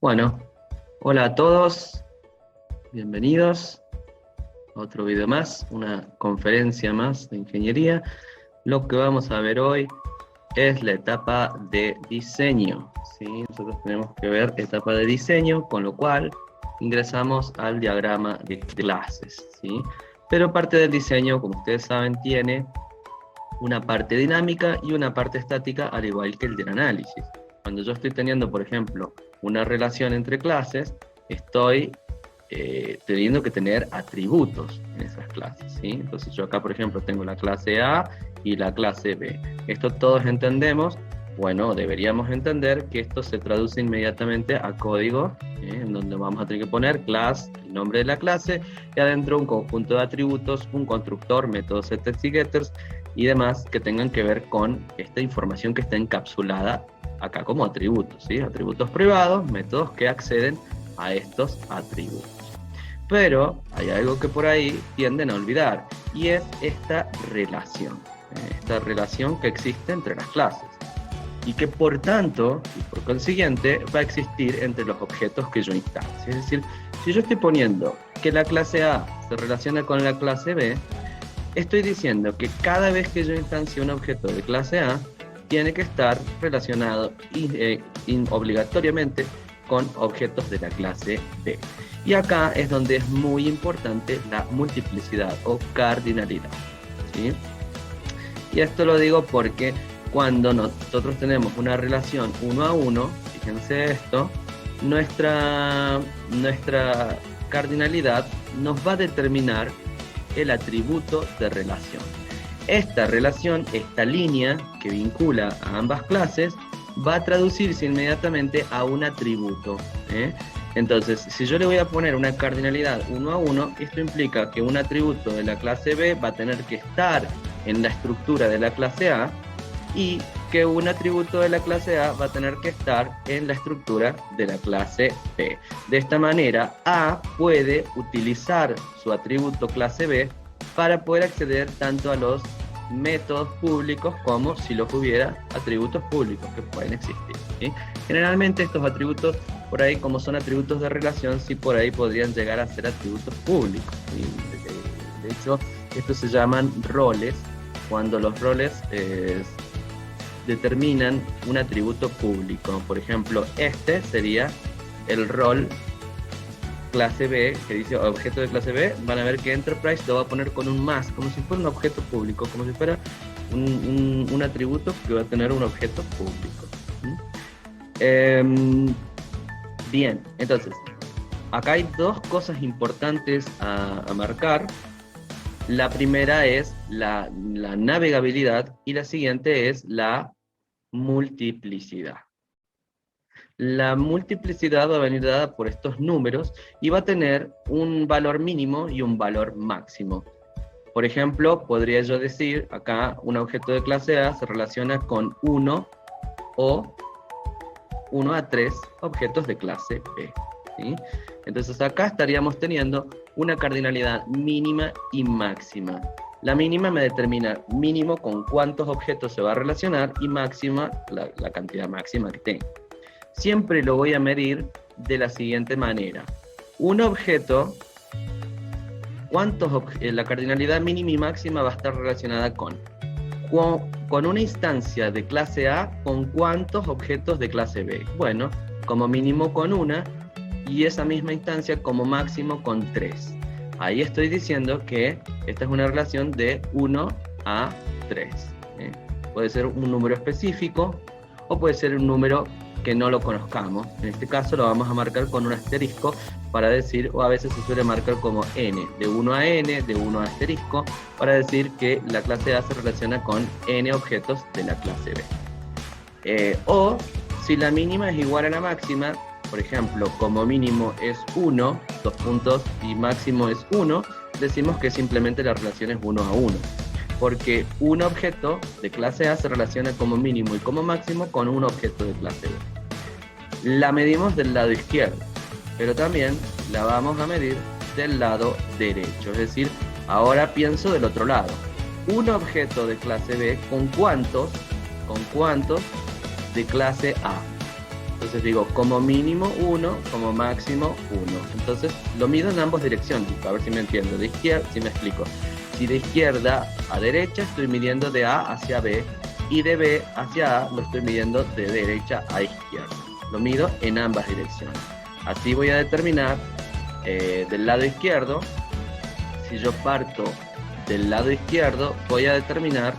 Bueno, hola a todos, bienvenidos a otro video más, una conferencia más de ingeniería. Lo que vamos a ver hoy es la etapa de diseño, ¿sí? Nosotros tenemos que ver etapa de diseño, con lo cual ingresamos al diagrama de clases, ¿sí? Pero parte del diseño, como ustedes saben, tiene una parte dinámica y una parte estática, al igual que el del análisis. Cuando yo estoy teniendo, por ejemplo, una relación entre clases, estoy teniendo que tener atributos en esas clases, ¿sí? Entonces yo acá, por ejemplo, tengo la clase A y la clase B. Esto todos entendemos, bueno, deberíamos entender que esto se traduce inmediatamente a código, en donde vamos a tener que poner class, el nombre de la clase, y adentro un conjunto de atributos, un constructor, métodos setters y getters, y demás que tengan que ver con esta información que está encapsulada acá como atributos, ¿sí? Atributos privados, métodos que acceden a estos atributos. Pero hay algo que por ahí tienden a olvidar, y es esta relación que existe entre las clases, y que por tanto, y por consiguiente, va a existir entre los objetos que yo instancio. Es decir, si yo estoy poniendo que la clase A se relaciona con la clase B, estoy diciendo que cada vez que yo instancio un objeto de clase A, tiene que estar relacionado obligatoriamente con objetos de la clase B. Y acá es donde es muy importante la multiplicidad o cardinalidad, ¿sí? Y esto lo digo porque cuando nosotros tenemos una relación 1 a 1, fíjense esto, nuestra cardinalidad nos va a determinar el atributo de relación. Esta relación, esta línea que vincula a ambas clases, va a traducirse inmediatamente a un atributo, ¿eh? Entonces, si yo le voy a poner una cardinalidad 1 a 1, esto implica que un atributo de la clase B va a tener que estar en la estructura de la clase A, y que un atributo de la clase A va a tener que estar en la estructura de la clase B. De esta manera, A puede utilizar su atributo clase B para poder acceder tanto a los métodos públicos como, si los hubiera, atributos públicos que pueden existir, ¿sí? Generalmente estos atributos, por ahí, como son atributos de relación, sí por ahí podrían llegar a ser atributos públicos, ¿sí? De hecho, estos se llaman roles, cuando los roles determinan un atributo público. Por ejemplo, este sería el rol clase B, que dice objeto de clase B. Van a ver que Enterprise lo va a poner con un más, como si fuera un objeto público, como si fuera un atributo que va a tener un objeto público. Bien, entonces, acá hay dos cosas importantes a marcar. La primera es la navegabilidad y la siguiente es la multiplicidad. La multiplicidad va a venir dada por estos números y va a tener un valor mínimo y un valor máximo. Por ejemplo, podría yo decir, acá un objeto de clase A se relaciona con 1 o 1 a 3 objetos de clase B, ¿sí? Entonces acá estaríamos teniendo una cardinalidad mínima y máxima. La mínima me determina mínimo con cuántos objetos se va a relacionar y máxima la cantidad máxima que tengo. Siempre lo voy a medir de la siguiente manera. Un objeto, la cardinalidad mínima y máxima va a estar relacionada con una instancia de clase A, ¿con cuántos objetos de clase B? Bueno, como mínimo con una, y esa misma instancia como máximo con 3. Ahí estoy diciendo que esta es una relación de 1 a 3. Puede ser un número específico o puede ser un número que no lo conozcamos. En este caso lo vamos a marcar con un asterisco para decir, o a veces se suele marcar como n, de 1 a n, de 1 a asterisco, para decir que la clase A se relaciona con n objetos de la clase B. O si la mínima es igual a la máxima, por ejemplo, como mínimo es 1, 2 puntos, y máximo es 1, decimos que simplemente la relación es 1 a 1. Porque un objeto de clase A se relaciona como mínimo y como máximo con un objeto de clase B. La medimos del lado izquierdo, pero también la vamos a medir del lado derecho. Es decir, ahora pienso del otro lado. Un objeto de clase B, ¿con cuántos de clase A? Entonces digo, como mínimo 1, como máximo 1. Entonces lo mido en ambas direcciones, a ver si me entiendo. De izquierda, si me explico. Si de izquierda a derecha estoy midiendo de A hacia B, y de B hacia A lo estoy midiendo de derecha a izquierda. Lo mido en ambas direcciones. Así voy a determinar del lado izquierdo, si yo parto del lado izquierdo, voy a determinar,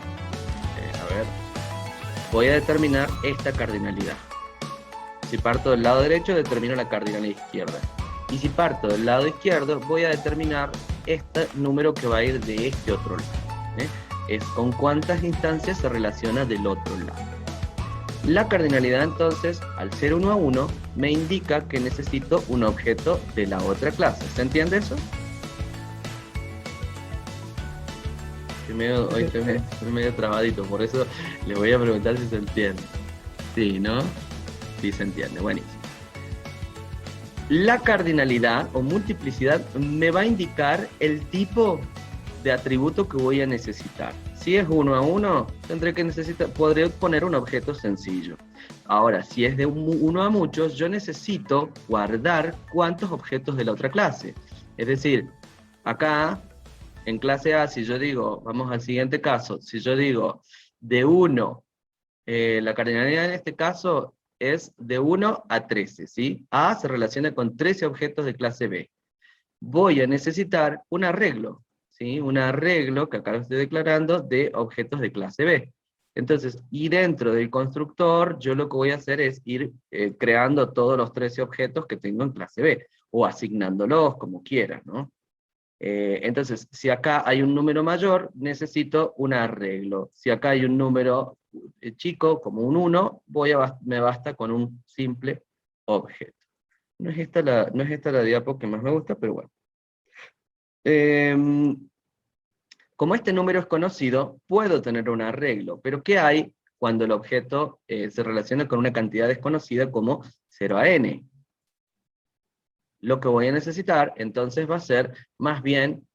voy a determinar esta cardinalidad. Si parto del lado derecho, determino la cardinalidad izquierda. Y si parto del lado izquierdo, voy a determinar este número que va a ir de este otro lado. Es con cuántas instancias se relaciona del otro lado. La cardinalidad, entonces, al ser 1 a 1, me indica que necesito un objeto de la otra clase. ¿Se entiende eso? Hoy estoy medio trabadito, por eso les voy a preguntar si se entiende. Sí, ¿no? Sí se entiende, buenísimo. La cardinalidad o multiplicidad me va a indicar el tipo de atributo que voy a necesitar. Si es 1 a 1, podré poner un objeto sencillo. Ahora, si es de 1 a muchos, yo necesito guardar cuántos objetos de la otra clase. Es decir, acá, en clase A, si yo digo, vamos al siguiente caso, si yo digo de 1, la cardinalidad en este caso es de 1 a 13, ¿sí? A se relaciona con 13 objetos de clase B. Voy a necesitar un arreglo, ¿sí? Un arreglo, que acá lo estoy declarando, de objetos de clase B. Entonces, y dentro del constructor, yo lo que voy a hacer es ir creando todos los 13 objetos que tengo en clase B, o asignándolos como quiera, ¿no? Entonces, si acá hay un número mayor, necesito un arreglo. Si acá hay un número chico, como un 1, me basta con un simple objeto. No es esta la diapo que más me gusta, pero bueno. Como este número es conocido, puedo tener un arreglo, pero ¿qué hay cuando el objeto se relaciona con una cantidad desconocida como 0 a n? Lo que voy a necesitar entonces va a ser más bien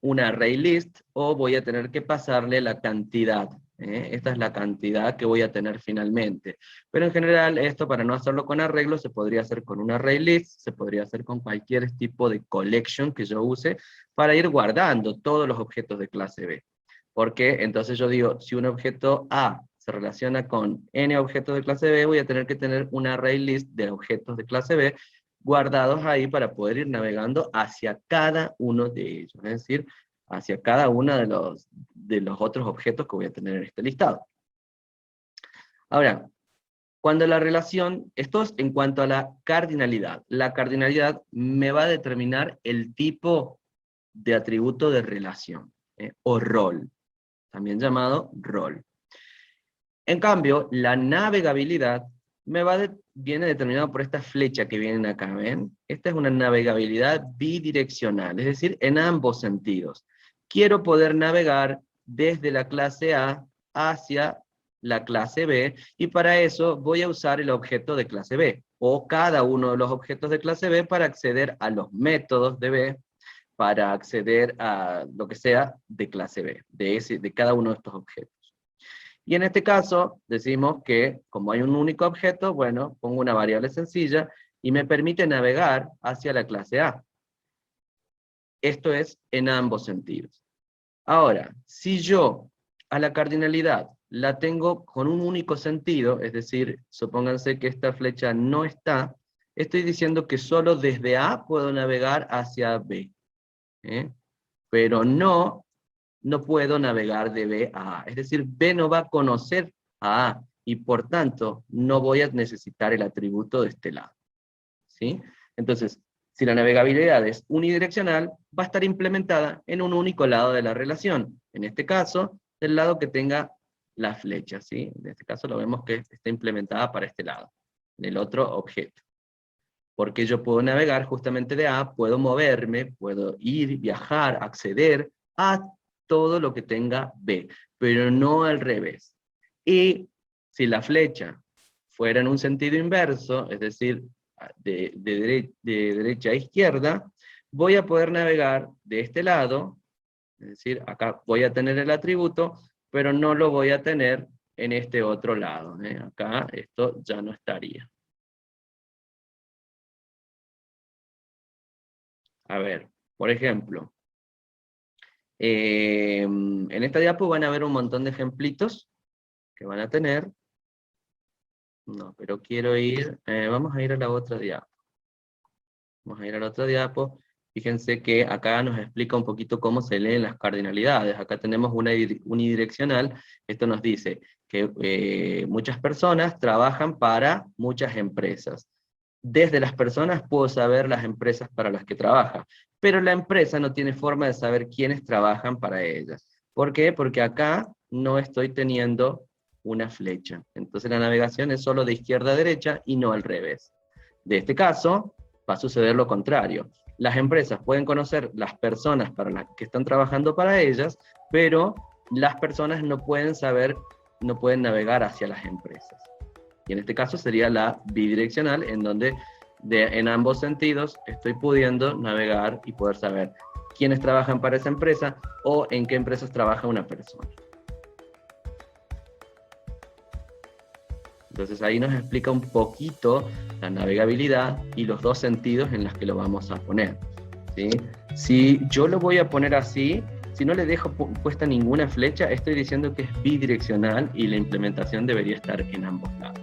un array list, o voy a tener que pasarle la cantidad. Esta es la cantidad que voy a tener finalmente. Pero en general, esto para no hacerlo con arreglo, se podría hacer con un array list, se podría hacer con cualquier tipo de collection que yo use, para ir guardando todos los objetos de clase B. Porque entonces yo digo, si un objeto A se relaciona con n objetos de clase B, voy a tener que tener un array list de objetos de clase B, guardados ahí para poder ir navegando hacia cada uno de ellos, es decir, hacia cada uno de los otros objetos que voy a tener en este listado. Ahora, cuando la relación, esto es en cuanto a la cardinalidad. La cardinalidad me va a determinar el tipo de atributo de relación, o rol, también llamado rol. En cambio, la navegabilidad viene determinado por esta flecha que vienen acá, ¿ven? Esta es una navegabilidad bidireccional, es decir, en ambos sentidos. Quiero poder navegar desde la clase A hacia la clase B, y para eso voy a usar el objeto de clase B, o cada uno de los objetos de clase B para acceder a los métodos de B, para acceder a lo que sea de clase B, de cada uno de estos objetos. Y en este caso, decimos que como hay un único objeto, bueno, pongo una variable sencilla y me permite navegar hacia la clase A. Esto es en ambos sentidos. Ahora, si yo a la cardinalidad la tengo con un único sentido, es decir, supónganse que esta flecha no está, estoy diciendo que solo desde A puedo navegar hacia B. Pero no puedo navegar de B a A. Es decir, B no va a conocer a A, y por tanto no voy a necesitar el atributo de este lado. ¿Sí? Entonces, si la navegabilidad es unidireccional, va a estar implementada en un único lado de la relación. En este caso, del lado que tenga la flecha. ¿Sí? En este caso lo vemos que está implementada para este lado, en el otro objeto. Porque yo puedo navegar justamente de A, puedo moverme, puedo ir, viajar, acceder a todo lo que tenga B, pero no al revés. Y si la flecha fuera en un sentido inverso, es decir, de derecha a izquierda, voy a poder navegar de este lado, es decir, acá voy a tener el atributo, pero no lo voy a tener en este otro lado. Acá esto ya no estaría. A ver, por ejemplo, en esta diapo van a ver un montón de ejemplitos que van a tener. No, pero quiero ir, vamos a ir a la otra diapo. Vamos a ir a la otra diapo. Fíjense que acá nos explica un poquito cómo se leen las cardinalidades. Acá tenemos una unidireccional. Esto nos dice que muchas personas trabajan para muchas empresas. Desde las personas puedo saber las empresas para las que trabaja, pero la empresa no tiene forma de saber quiénes trabajan para ellas. ¿Por qué? Porque acá no estoy teniendo una flecha. Entonces la navegación es solo de izquierda a derecha y no al revés. De este caso, va a suceder lo contrario. Las empresas pueden conocer las personas para las que están trabajando para ellas, pero las personas no pueden saber, no pueden navegar hacia las empresas. Y en este caso sería la bidireccional, en donde en ambos sentidos estoy pudiendo navegar y poder saber quiénes trabajan para esa empresa o en qué empresas trabaja una persona. Entonces ahí nos explica un poquito la navegabilidad y los dos sentidos en los que lo vamos a poner, ¿sí? Si yo lo voy a poner así, si no le dejo puesta ninguna flecha, estoy diciendo que es bidireccional y la implementación debería estar en ambos lados.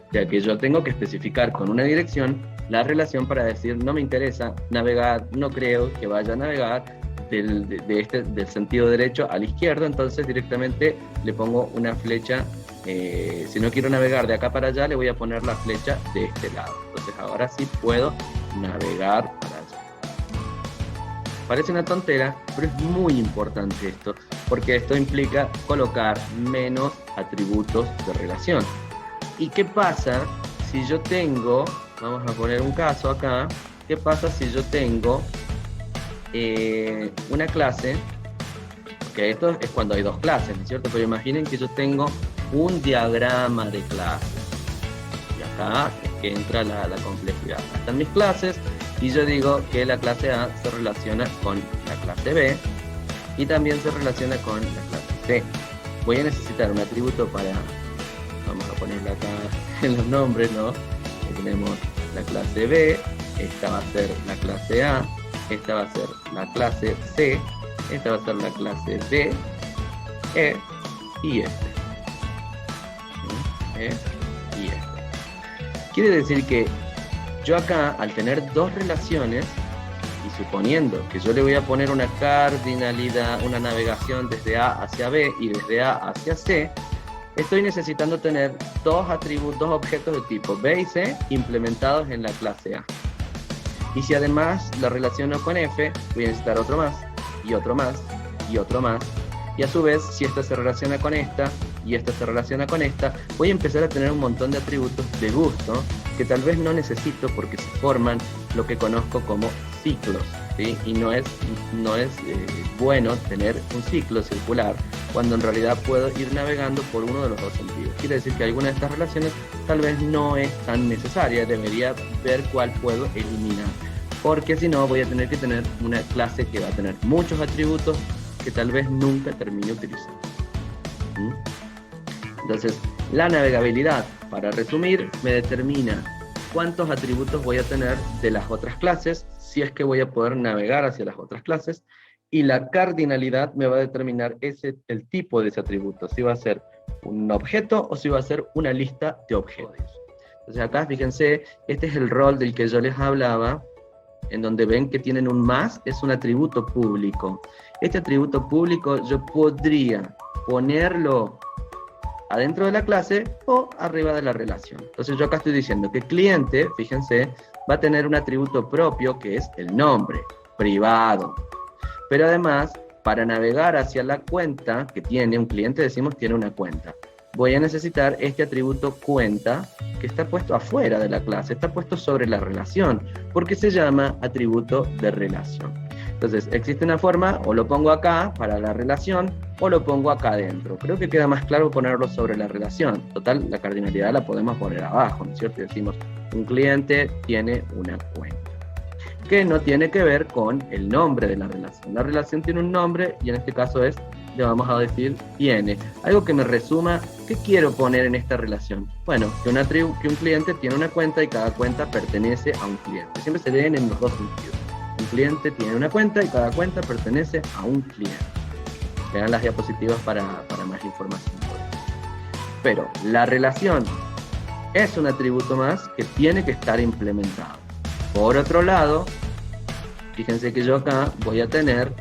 O sea que yo tengo que especificar con una dirección la relación para decir, no me interesa navegar, no creo que vaya a navegar del sentido derecho al izquierdo, entonces directamente le pongo una flecha. Si no quiero navegar de acá para allá, le voy a poner la flecha de este lado. Entonces ahora sí puedo navegar para allá. Parece una tontera, pero es muy importante esto, porque esto implica colocar menos atributos de relación. ¿Y qué pasa si yo tengo, vamos a poner un caso acá, qué pasa si yo tengo una clase, que esto es cuando hay dos clases, ¿no es cierto? Pero imaginen que yo tengo un diagrama de clases. Y acá es que entra la complejidad. Están mis clases y yo digo que la clase A se relaciona con la clase B y también se relaciona con la clase C. Voy a necesitar un atributo para, vamos a ponerle acá en los nombres, ¿no? Aquí tenemos la clase B, esta va a ser la clase A, esta va a ser la clase C, esta va a ser la clase D, E y F. Y este. Quiere decir que yo acá, al tener dos relaciones, y suponiendo que yo le voy a poner una cardinalidad, una navegación desde A hacia B y desde A hacia C, estoy necesitando tener dos atributos, dos objetos de tipo B y C implementados en la clase A. Y si además la relaciono con F, voy a necesitar otro más, y otro más, y otro más. Y a su vez, si esta se relaciona con esta, y esta se relaciona con esta, voy a empezar a tener un montón de atributos de gusto que tal vez no necesito porque se forman lo que conozco como ciclos, ¿sí? Y no es bueno tener un ciclo circular cuando en realidad puedo ir navegando por uno de los dos sentidos. Quiere decir que alguna de estas relaciones tal vez no es tan necesaria, debería ver cuál puedo eliminar, porque si no voy a tener que tener una clase que va a tener muchos atributos que tal vez nunca termine utilizando. Entonces, la navegabilidad, para resumir, me determina cuántos atributos voy a tener de las otras clases, si es que voy a poder navegar hacia las otras clases, y la cardinalidad me va a determinar el tipo de ese atributo, si va a ser un objeto o si va a ser una lista de objetos. Entonces acá, fíjense, este es el rol del que yo les hablaba, en donde ven que tienen un más, es un atributo público. Este atributo público yo podría ponerlo adentro de la clase o arriba de la relación. Entonces yo acá estoy diciendo que el cliente, fíjense, va a tener un atributo propio que es el nombre, privado. Pero además, para navegar hacia la cuenta que tiene un cliente, decimos tiene una cuenta, voy a necesitar este atributo cuenta que está puesto afuera de la clase, está puesto sobre la relación, porque se llama atributo de relación. Entonces, existe una forma, o lo pongo acá para la relación, o lo pongo acá adentro. Creo que queda más claro ponerlo sobre la relación. Total, la cardinalidad la podemos poner abajo, ¿no es cierto? Decimos, un cliente tiene una cuenta, que no tiene que ver con el nombre de la relación. La relación tiene un nombre, y en este caso le vamos a decir tiene. Algo que me resuma, ¿qué quiero poner en esta relación? Bueno, que un cliente tiene una cuenta y cada cuenta pertenece a un cliente. Siempre se leen en los dos sentidos. Un cliente tiene una cuenta y cada cuenta pertenece a un cliente. Vean las diapositivas para más información. Pero la relación es un atributo más que tiene que estar implementado. Por otro lado, fíjense que yo acá voy a tener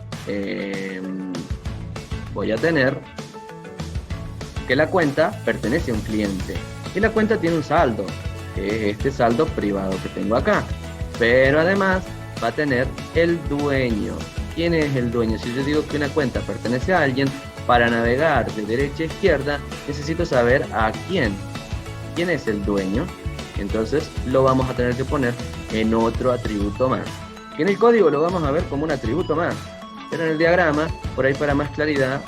que la cuenta pertenece a un cliente. Y la cuenta tiene un saldo, que es este saldo privado que tengo acá. Pero además va a tener el dueño. ¿Quién es el dueño? Si yo digo que una cuenta pertenece a alguien, para navegar de derecha a izquierda necesito saber a quién es el dueño. Entonces lo vamos a tener que poner en otro atributo más, que en el código lo vamos a ver como un atributo más, pero en el diagrama, por ahí para más claridad,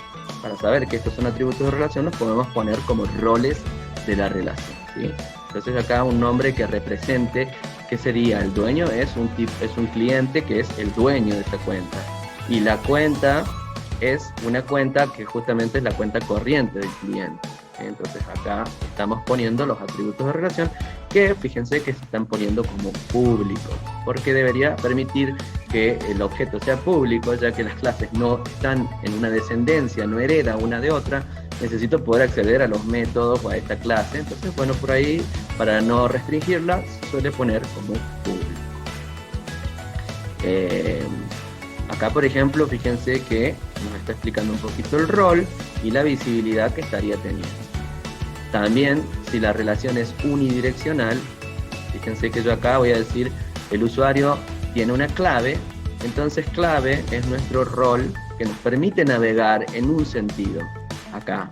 para saber que estos son atributos de relación, los podemos poner como roles de la relación, ¿sí? Entonces acá un nombre que represente qué sería el dueño es un cliente que es el dueño de esta cuenta, y la cuenta es una cuenta que justamente es la cuenta corriente del cliente. Entonces acá estamos poniendo los atributos de relación que fíjense que se están poniendo como públicos, porque debería permitir que el objeto sea público, ya que las clases no están en una descendencia, no hereda una de otra. Necesito poder acceder a los métodos o a esta clase. Entonces, bueno, por ahí, para no restringirla, se suele poner como público. Acá, por ejemplo, fíjense que nos está explicando un poquito el rol y la visibilidad que estaría teniendo. También, si la relación es unidireccional, fíjense que yo acá voy a decir el usuario tiene una clave, entonces clave es nuestro rol que nos permite navegar en un sentido, acá.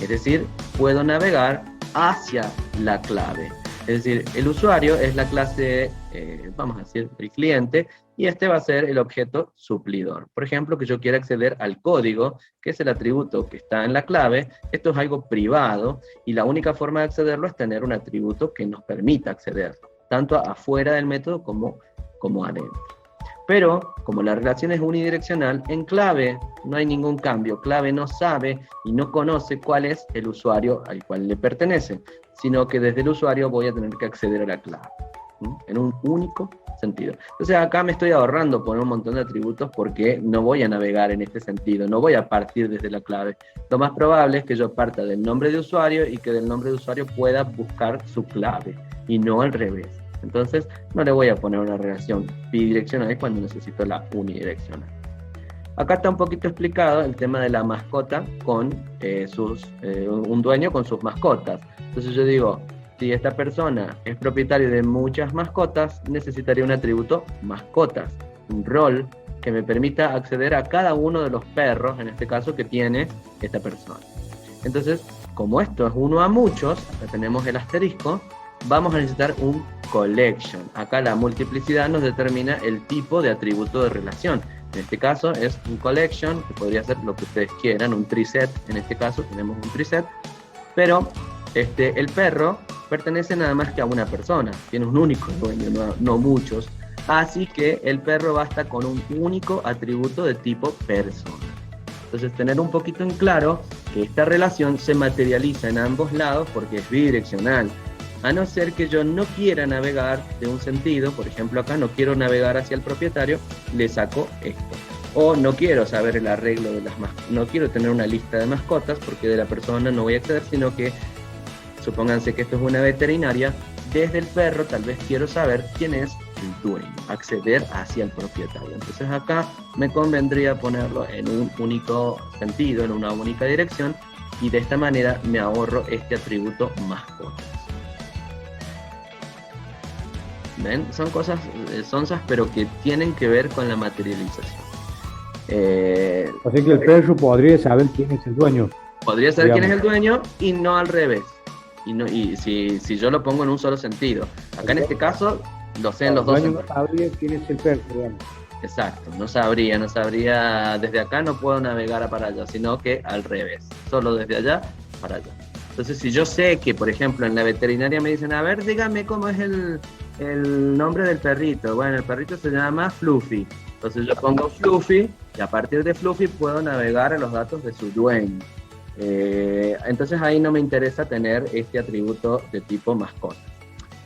Es decir, puedo navegar hacia la clave. Es decir, el usuario es la clase, vamos a decir, el cliente, y este va a ser el objeto suplidor. Por ejemplo, que yo quiera acceder al código, que es el atributo que está en la clave. Esto es algo privado, y la única forma de accederlo es tener un atributo que nos permita acceder, tanto afuera del método como adentro. Pero, como la relación es unidireccional, en clave no hay ningún cambio. Clave no sabe y no conoce cuál es el usuario al cual le pertenece, sino que desde el usuario voy a tener que acceder a la clave, ¿sí? En un único sentido. Entonces acá me estoy ahorrando poner un montón de atributos porque no voy a navegar en este sentido, no voy a partir desde la clave. Lo más probable es que yo parta del nombre de usuario y que del nombre de usuario pueda buscar su clave, y no al revés. Entonces no le voy a poner una relación bidireccional cuando necesito la unidireccional. Acá está un poquito explicado el tema de la mascota con un dueño con sus mascotas. Entonces yo digo, si esta persona es propietario de muchas mascotas, necesitaría un atributo mascotas, un rol que me permita acceder a cada uno de los perros, en este caso, que tiene esta persona. Entonces, como esto es uno a muchos, acá tenemos el asterisco, vamos a necesitar un collection. Acá la multiplicidad nos determina el tipo de atributo de relación. En este caso es un collection, que podría ser lo que ustedes quieran, un triset. En este caso tenemos un triset, pero el perro pertenece nada más que a una persona, tiene un único dueño, no muchos. Así que el perro basta con un único atributo de tipo persona. Entonces, tener un poquito en claro que esta relación se materializa en ambos lados porque es bidireccional. A no ser que yo no quiera navegar de un sentido, por ejemplo acá no quiero navegar hacia el propietario, le saco esto. O no quiero saber el arreglo de las mascotas, no quiero tener una lista de mascotas porque de la persona no voy a acceder, sino que, supónganse que esto es una veterinaria, desde el perro tal vez quiero saber quién es el dueño, acceder hacia el propietario. Entonces acá me convendría ponerlo en un único sentido, en una única dirección, y de esta manera me ahorro este atributo mascotas. ¿Ven? Son cosas sonsas, pero que tienen que ver con la materialización. Así que el perro podría saber quién es el dueño. Podría saber quién es el dueño y no al revés. Y si yo lo pongo en un solo sentido. Acá en este caso, lo sé en los dos sentidos. No sabría quién es el perro, digamos. Exacto, no sabría, desde acá no puedo navegar para allá, sino que al revés, solo desde allá para allá. Entonces, si yo sé que, por ejemplo, en la veterinaria me dicen, a ver, dígame cómo es el nombre del perrito. Bueno, el perrito se llama Fluffy. Entonces yo pongo Fluffy y a partir de Fluffy puedo navegar a los datos de su dueño. Entonces ahí no me interesa tener este atributo de tipo mascota.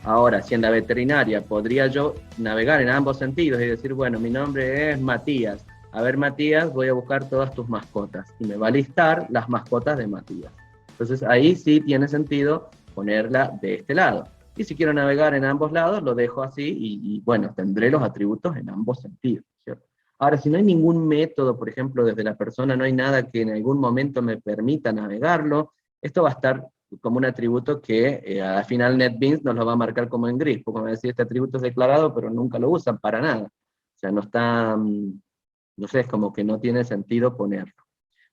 Ahora, si en la veterinaria podría yo navegar en ambos sentidos y decir, bueno, mi nombre es Matías. A ver, Matías, voy a buscar todas tus mascotas. Y me va a listar las mascotas de Matías. Entonces ahí sí tiene sentido ponerla de este lado. Y si quiero navegar en ambos lados, lo dejo así y bueno, tendré los atributos en ambos sentidos, ¿cierto? Ahora, si no hay ningún método, por ejemplo, desde la persona no hay nada que en algún momento me permita navegarlo, esto va a estar como un atributo que al final NetBeans nos lo va a marcar como en gris, porque va a decir este atributo es declarado, pero nunca lo usan para nada. O sea, no está, no sé, es como que no tiene sentido ponerlo.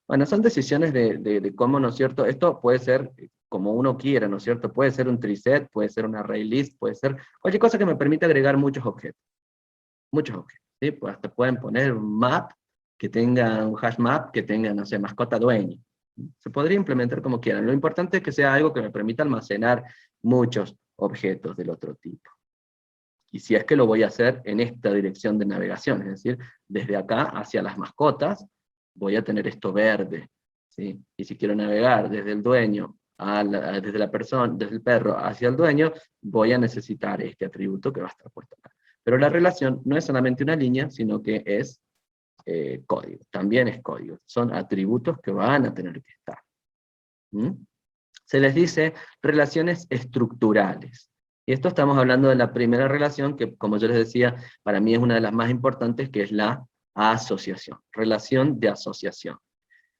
Bueno, son decisiones de cómo, ¿no es cierto? Esto puede ser como uno quiera, ¿no es cierto? Puede ser un triset, puede ser un array list, puede ser cualquier cosa que me permita agregar muchos objetos. Muchos objetos, ¿sí? Pues hasta pueden poner un map que tenga, un hash map que tenga, no sé, mascota dueño. Se podría implementar como quieran. Lo importante es que sea algo que me permita almacenar muchos objetos del otro tipo. Y si es que lo voy a hacer en esta dirección de navegación, es decir, desde acá hacia las mascotas, voy a tener esto verde, ¿sí? Y si quiero navegar desde el dueño, desde la persona, desde el perro hacia el dueño, voy a necesitar este atributo que va a estar puesto acá. Pero la relación no es solamente una línea, sino que es código, también es código. Son atributos que van a tener que estar. ¿Mm? Se les dice relaciones estructurales. Y esto estamos hablando de la primera relación, que como yo les decía, para mí es una de las más importantes, que es la asociación, relación de asociación.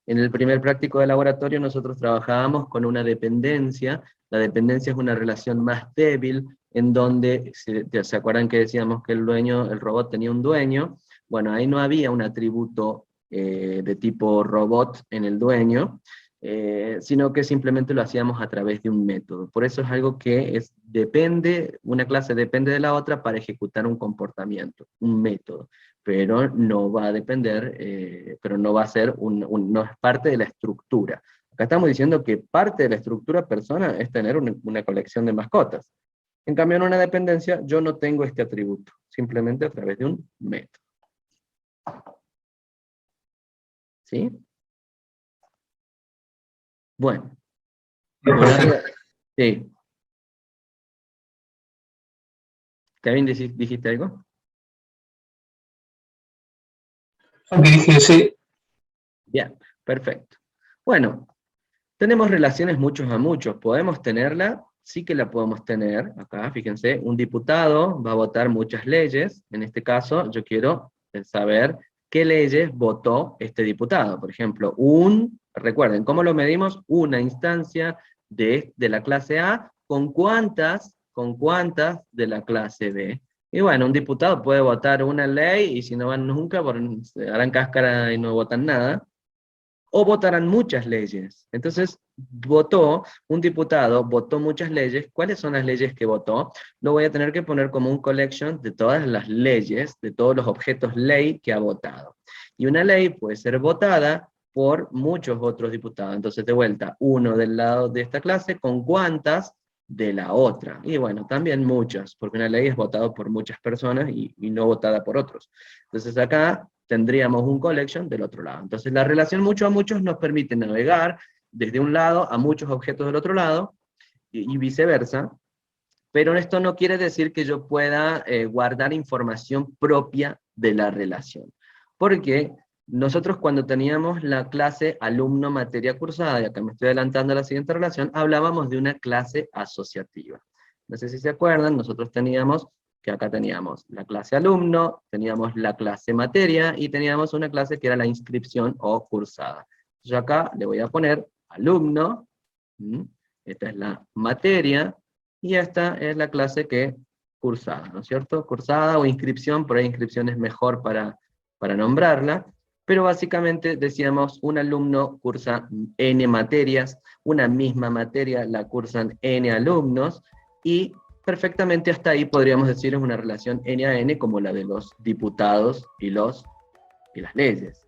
En el primer práctico de laboratorio nosotros trabajábamos con una dependencia. La dependencia es una relación más débil, en donde, ¿se acuerdan que decíamos que el robot tenía un dueño? Bueno, ahí no había un atributo de tipo robot en el dueño, sino que simplemente lo hacíamos a través de un método. Por eso es algo que una clase depende de la otra para ejecutar un comportamiento, un método, pero no va a depender, pero no va a ser, no es parte de la estructura. Acá estamos diciendo que parte de la estructura persona es tener una colección de mascotas. En cambio, en una dependencia yo no tengo este atributo, simplemente a través de un método. ¿Sí? Bueno. Sí. Kevin, ¿dijiste algo? Ok, dije sí. Bien, perfecto. Bueno, tenemos relaciones muchos a muchos. ¿Podemos tenerla? Sí que la podemos tener. Acá, fíjense, un diputado va a votar muchas leyes. En este caso, yo quiero saber qué leyes votó este diputado. Por ejemplo, recuerden, ¿cómo lo medimos? Una instancia de la clase A, ¿con cuántas de la clase B? Y bueno, un diputado puede votar una ley, y si no van nunca, harán cáscara y no votan nada, o votarán muchas leyes. Entonces, un diputado votó muchas leyes. ¿Cuáles son las leyes que votó? Lo voy a tener que poner como un collection de todas las leyes, de todos los objetos ley que ha votado. Y una ley puede ser votada por muchos otros diputados. Entonces, de vuelta, uno del lado de esta clase, ¿con cuántas de la otra? Y bueno, también muchas, porque una ley es votada por muchas personas y no votada por otros. Entonces acá tendríamos un collection del otro lado. Entonces la relación mucho a muchos nos permite navegar desde un lado a muchos objetos del otro lado, y viceversa, pero esto no quiere decir que yo pueda guardar información propia de la relación. Porque nosotros cuando teníamos la clase alumno materia cursada, y acá me estoy adelantando a la siguiente relación, hablábamos de una clase asociativa. No sé si se acuerdan, nosotros teníamos que acá teníamos la clase alumno, teníamos la clase materia, y teníamos una clase que era la inscripción o cursada. Yo acá le voy a poner alumno, esta es la materia, y esta es la clase que cursada, ¿no es cierto? Cursada o inscripción, por ahí inscripción es mejor para nombrarla, pero básicamente decíamos, un alumno cursa N materias, una misma materia la cursan N alumnos, y perfectamente hasta ahí podríamos decir es una relación N a N como la de los diputados y las leyes.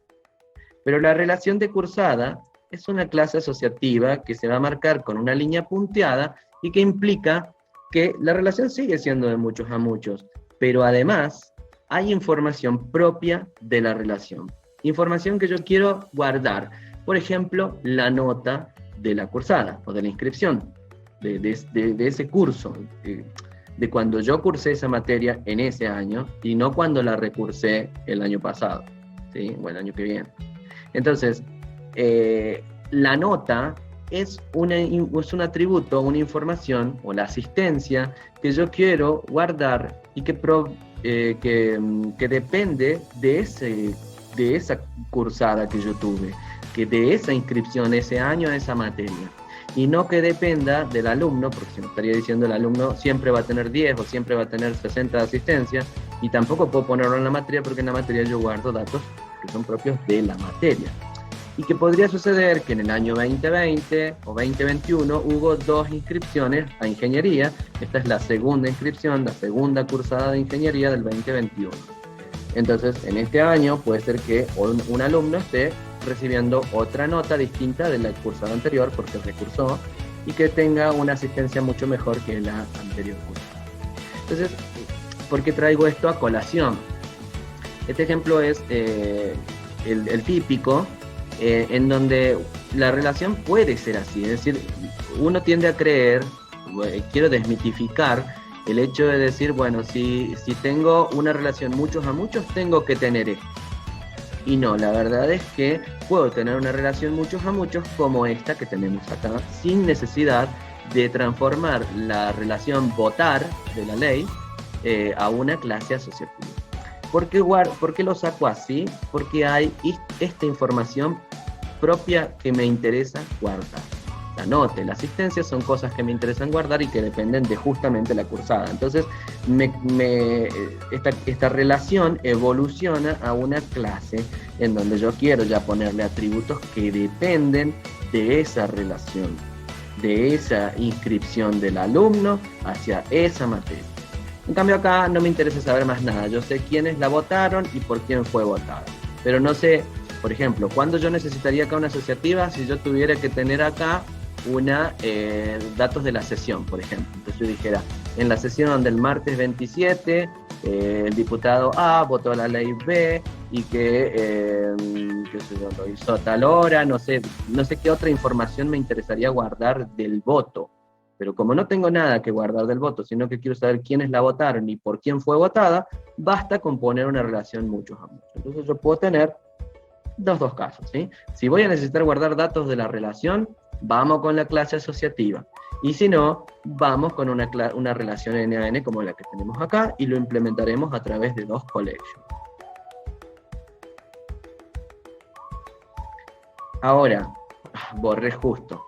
Pero la relación de cursada es una clase asociativa que se va a marcar con una línea punteada y que implica que la relación sigue siendo de muchos a muchos, pero además hay información propia de la relación. Información que yo quiero guardar. Por ejemplo, la nota de la cursada o de la inscripción de ese curso. de cuando yo cursé esa materia en ese año y no cuando la recursé el año pasado, ¿sí? O el año que viene. Entonces, la nota es un atributo, una información o la asistencia que yo quiero guardar y que depende de esa cursada que yo tuve, que de esa inscripción ese año a esa materia. Y no que dependa del alumno, porque si no estaría diciendo el alumno siempre va a tener 10 o siempre va a tener 60 de asistencia, y tampoco puedo ponerlo en la materia porque en la materia yo guardo datos que son propios de la materia. Y que podría suceder que en el año 2020 o 2021 hubo 2 inscripciones a ingeniería. Esta es la segunda inscripción, la segunda cursada de ingeniería del 2021. Entonces, en este año puede ser que un alumno esté recibiendo otra nota distinta de la cursada anterior porque recursó y que tenga una asistencia mucho mejor que la anterior cursada. Entonces, ¿por qué traigo esto a colación? Este ejemplo es el típico, en donde la relación puede ser así, es decir, uno tiende a creer, quiero desmitificar el hecho de decir, bueno, si tengo una relación muchos a muchos, tengo que tener esto. Y no, la verdad es que puedo tener una relación muchos a muchos como esta que tenemos acá, sin necesidad de transformar la relación votar de la ley a una clase asociativa. ¿Por qué lo saco así? Porque hay esta información propia que me interesa guardar. La nota, la asistencia son cosas que me interesan guardar y que dependen de justamente la cursada. Entonces, esta relación evoluciona a una clase en donde yo quiero ya ponerle atributos que dependen de esa relación, de esa inscripción del alumno hacia esa materia. En cambio acá no me interesa saber más nada. Yo sé quiénes la votaron y por quién fue votada. Pero no sé, por ejemplo, ¿cuándo yo necesitaría acá una asociativa si yo tuviera que tener acá datos de la sesión, por ejemplo? Entonces yo dijera, en la sesión del martes 27, el diputado A votó la ley B y que lo hizo a tal hora, no sé qué otra información me interesaría guardar del voto. Pero como no tengo nada que guardar del voto, sino que quiero saber quiénes la votaron y por quién fue votada, basta con poner una relación muchos a muchos. Entonces yo puedo tener dos casos, ¿sí? Si voy a necesitar guardar datos de la relación, vamos con la clase asociativa. Y si no, vamos con una relación N-A-N como la que tenemos acá y lo implementaremos a través de 2 collections. Ahora, borré justo.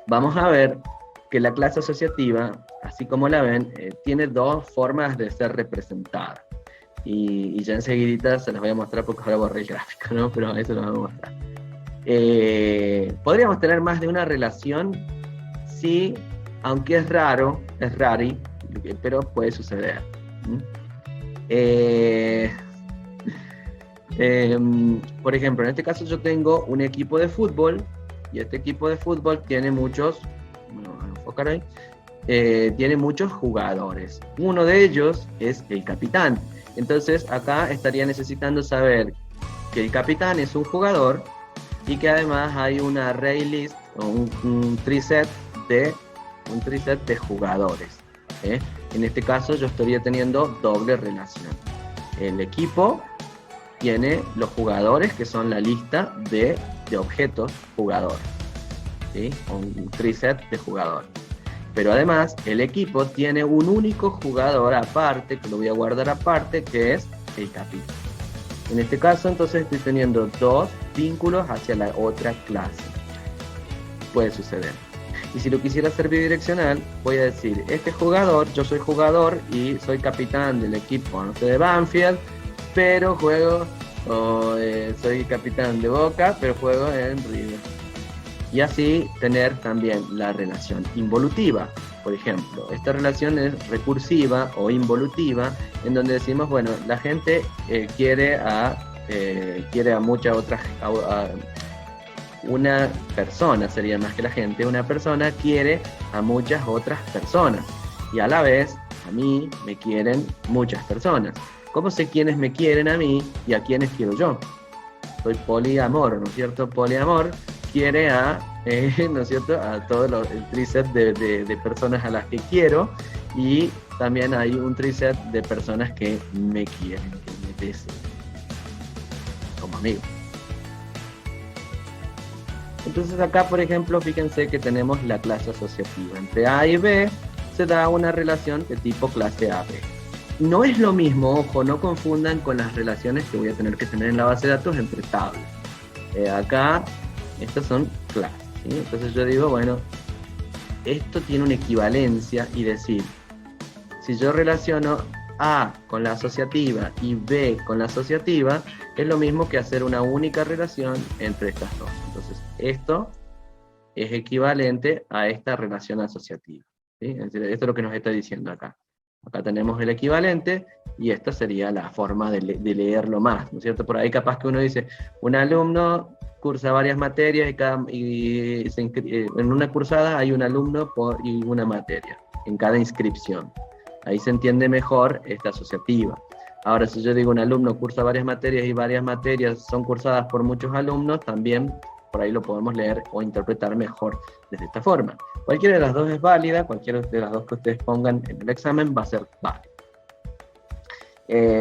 Vamos a ver que la clase asociativa, así como la ven, tiene 2 formas de ser representada. Y ya enseguidita se las voy a mostrar porque ahora borré el gráfico, ¿no? Pero eso lo vamos a mostrar. Podríamos tener más de una relación, sí, aunque es raro, es rari, pero puede suceder. Por ejemplo, en este caso yo tengo un equipo de fútbol y este equipo de fútbol tiene muchos, bueno, voy a enfocar ahí, tiene muchos jugadores. Uno de ellos es el capitán. Entonces acá estaría necesitando saber que el capitán es un jugador y que además hay una array list o un treeset de jugadores. En este caso yo estaría teniendo doble relación. El equipo tiene los jugadores que son la lista de objetos jugadores, ¿sí? Un treeset de jugadores. Pero además el equipo tiene un único jugador aparte, que lo voy a guardar aparte, que es el capitán. En este caso entonces estoy teniendo 2 vínculos hacia la otra clase. Puede suceder. Y si lo quisiera hacer bidireccional, voy a decir, este jugador, yo soy jugador y soy capitán del equipo, no sé, de Banfield, pero juego, soy capitán de Boca, pero juego en River. Y así tener también la relación involutiva. Por ejemplo, esta relación es recursiva o involutiva, en donde decimos, bueno, la gente quiere a muchas otras, una persona sería más que la gente, una persona quiere a muchas otras personas, y a la vez a mí me quieren muchas personas. ¿Cómo sé quiénes me quieren a mí y a quiénes quiero yo? Soy poliamor, ¿no es cierto? Poliamor quiere a, ¿no es cierto?, a todo el treeset de personas a las que quiero, y también hay un triset de personas que me quieren, que me desean como amigo. Entonces acá, por ejemplo, fíjense que tenemos la clase asociativa. Entre A y B se da una relación de tipo clase AB. No es lo mismo, ojo, no confundan con las relaciones que voy a tener que tener en la base de datos entre tablas. Acá, estas son clases, ¿sí? Entonces yo digo, bueno, esto tiene una equivalencia y decir, si yo relaciono A con la asociativa y B con la asociativa, es lo mismo que hacer una única relación entre estas dos. Entonces, esto es equivalente a esta relación asociativa, ¿sí? Es decir, esto es lo que nos está diciendo acá. Acá tenemos el equivalente y esta sería la forma de leerlo más, ¿no es cierto? Por ahí capaz que uno dice, un alumno cursa varias materias en una cursada hay un alumno y una materia, en cada inscripción. Ahí se entiende mejor esta asociativa. Ahora, si yo digo un alumno cursa varias materias y varias materias son cursadas por muchos alumnos, también por ahí lo podemos leer o interpretar mejor desde esta forma. Cualquiera de las dos es válida, cualquiera de las dos que ustedes pongan en el examen va a ser válida.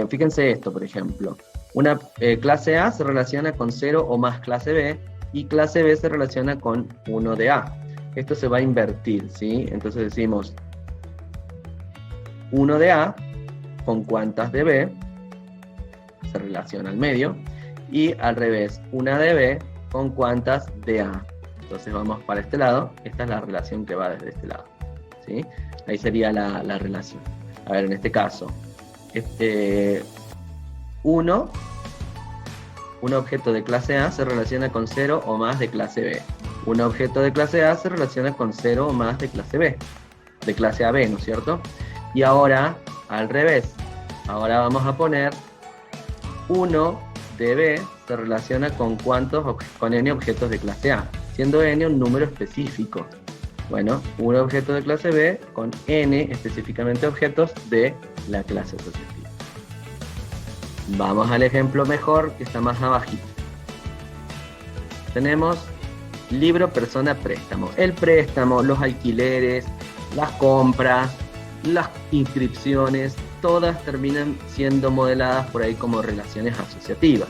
Fíjense esto, por ejemplo. Una clase A se relaciona con 0 o más clase B, y clase B se relaciona con 1 de A. Esto se va a invertir, ¿sí? Entonces decimos 1 de A con cuántas de B, se relaciona al medio, y al revés, 1 de B con cuántas de A. Entonces vamos para este lado, esta es la relación que va desde este lado, ¿sí? Ahí sería la relación. A ver, en este caso, un objeto de clase A se relaciona con 0 o más de clase B. Un objeto de clase A se relaciona con 0 o más de clase B, de clase AB, ¿no es cierto? Y ahora, al revés, ahora vamos a poner 1 de B se relaciona con con n objetos de clase A, siendo n un número específico. Bueno, un objeto de clase B con n específicamente objetos de la clase asociativa. Vamos al ejemplo mejor, que está más abajito. Tenemos libro, persona, préstamo. El préstamo, los alquileres, las compras, las inscripciones, todas terminan siendo modeladas por ahí como relaciones asociativas.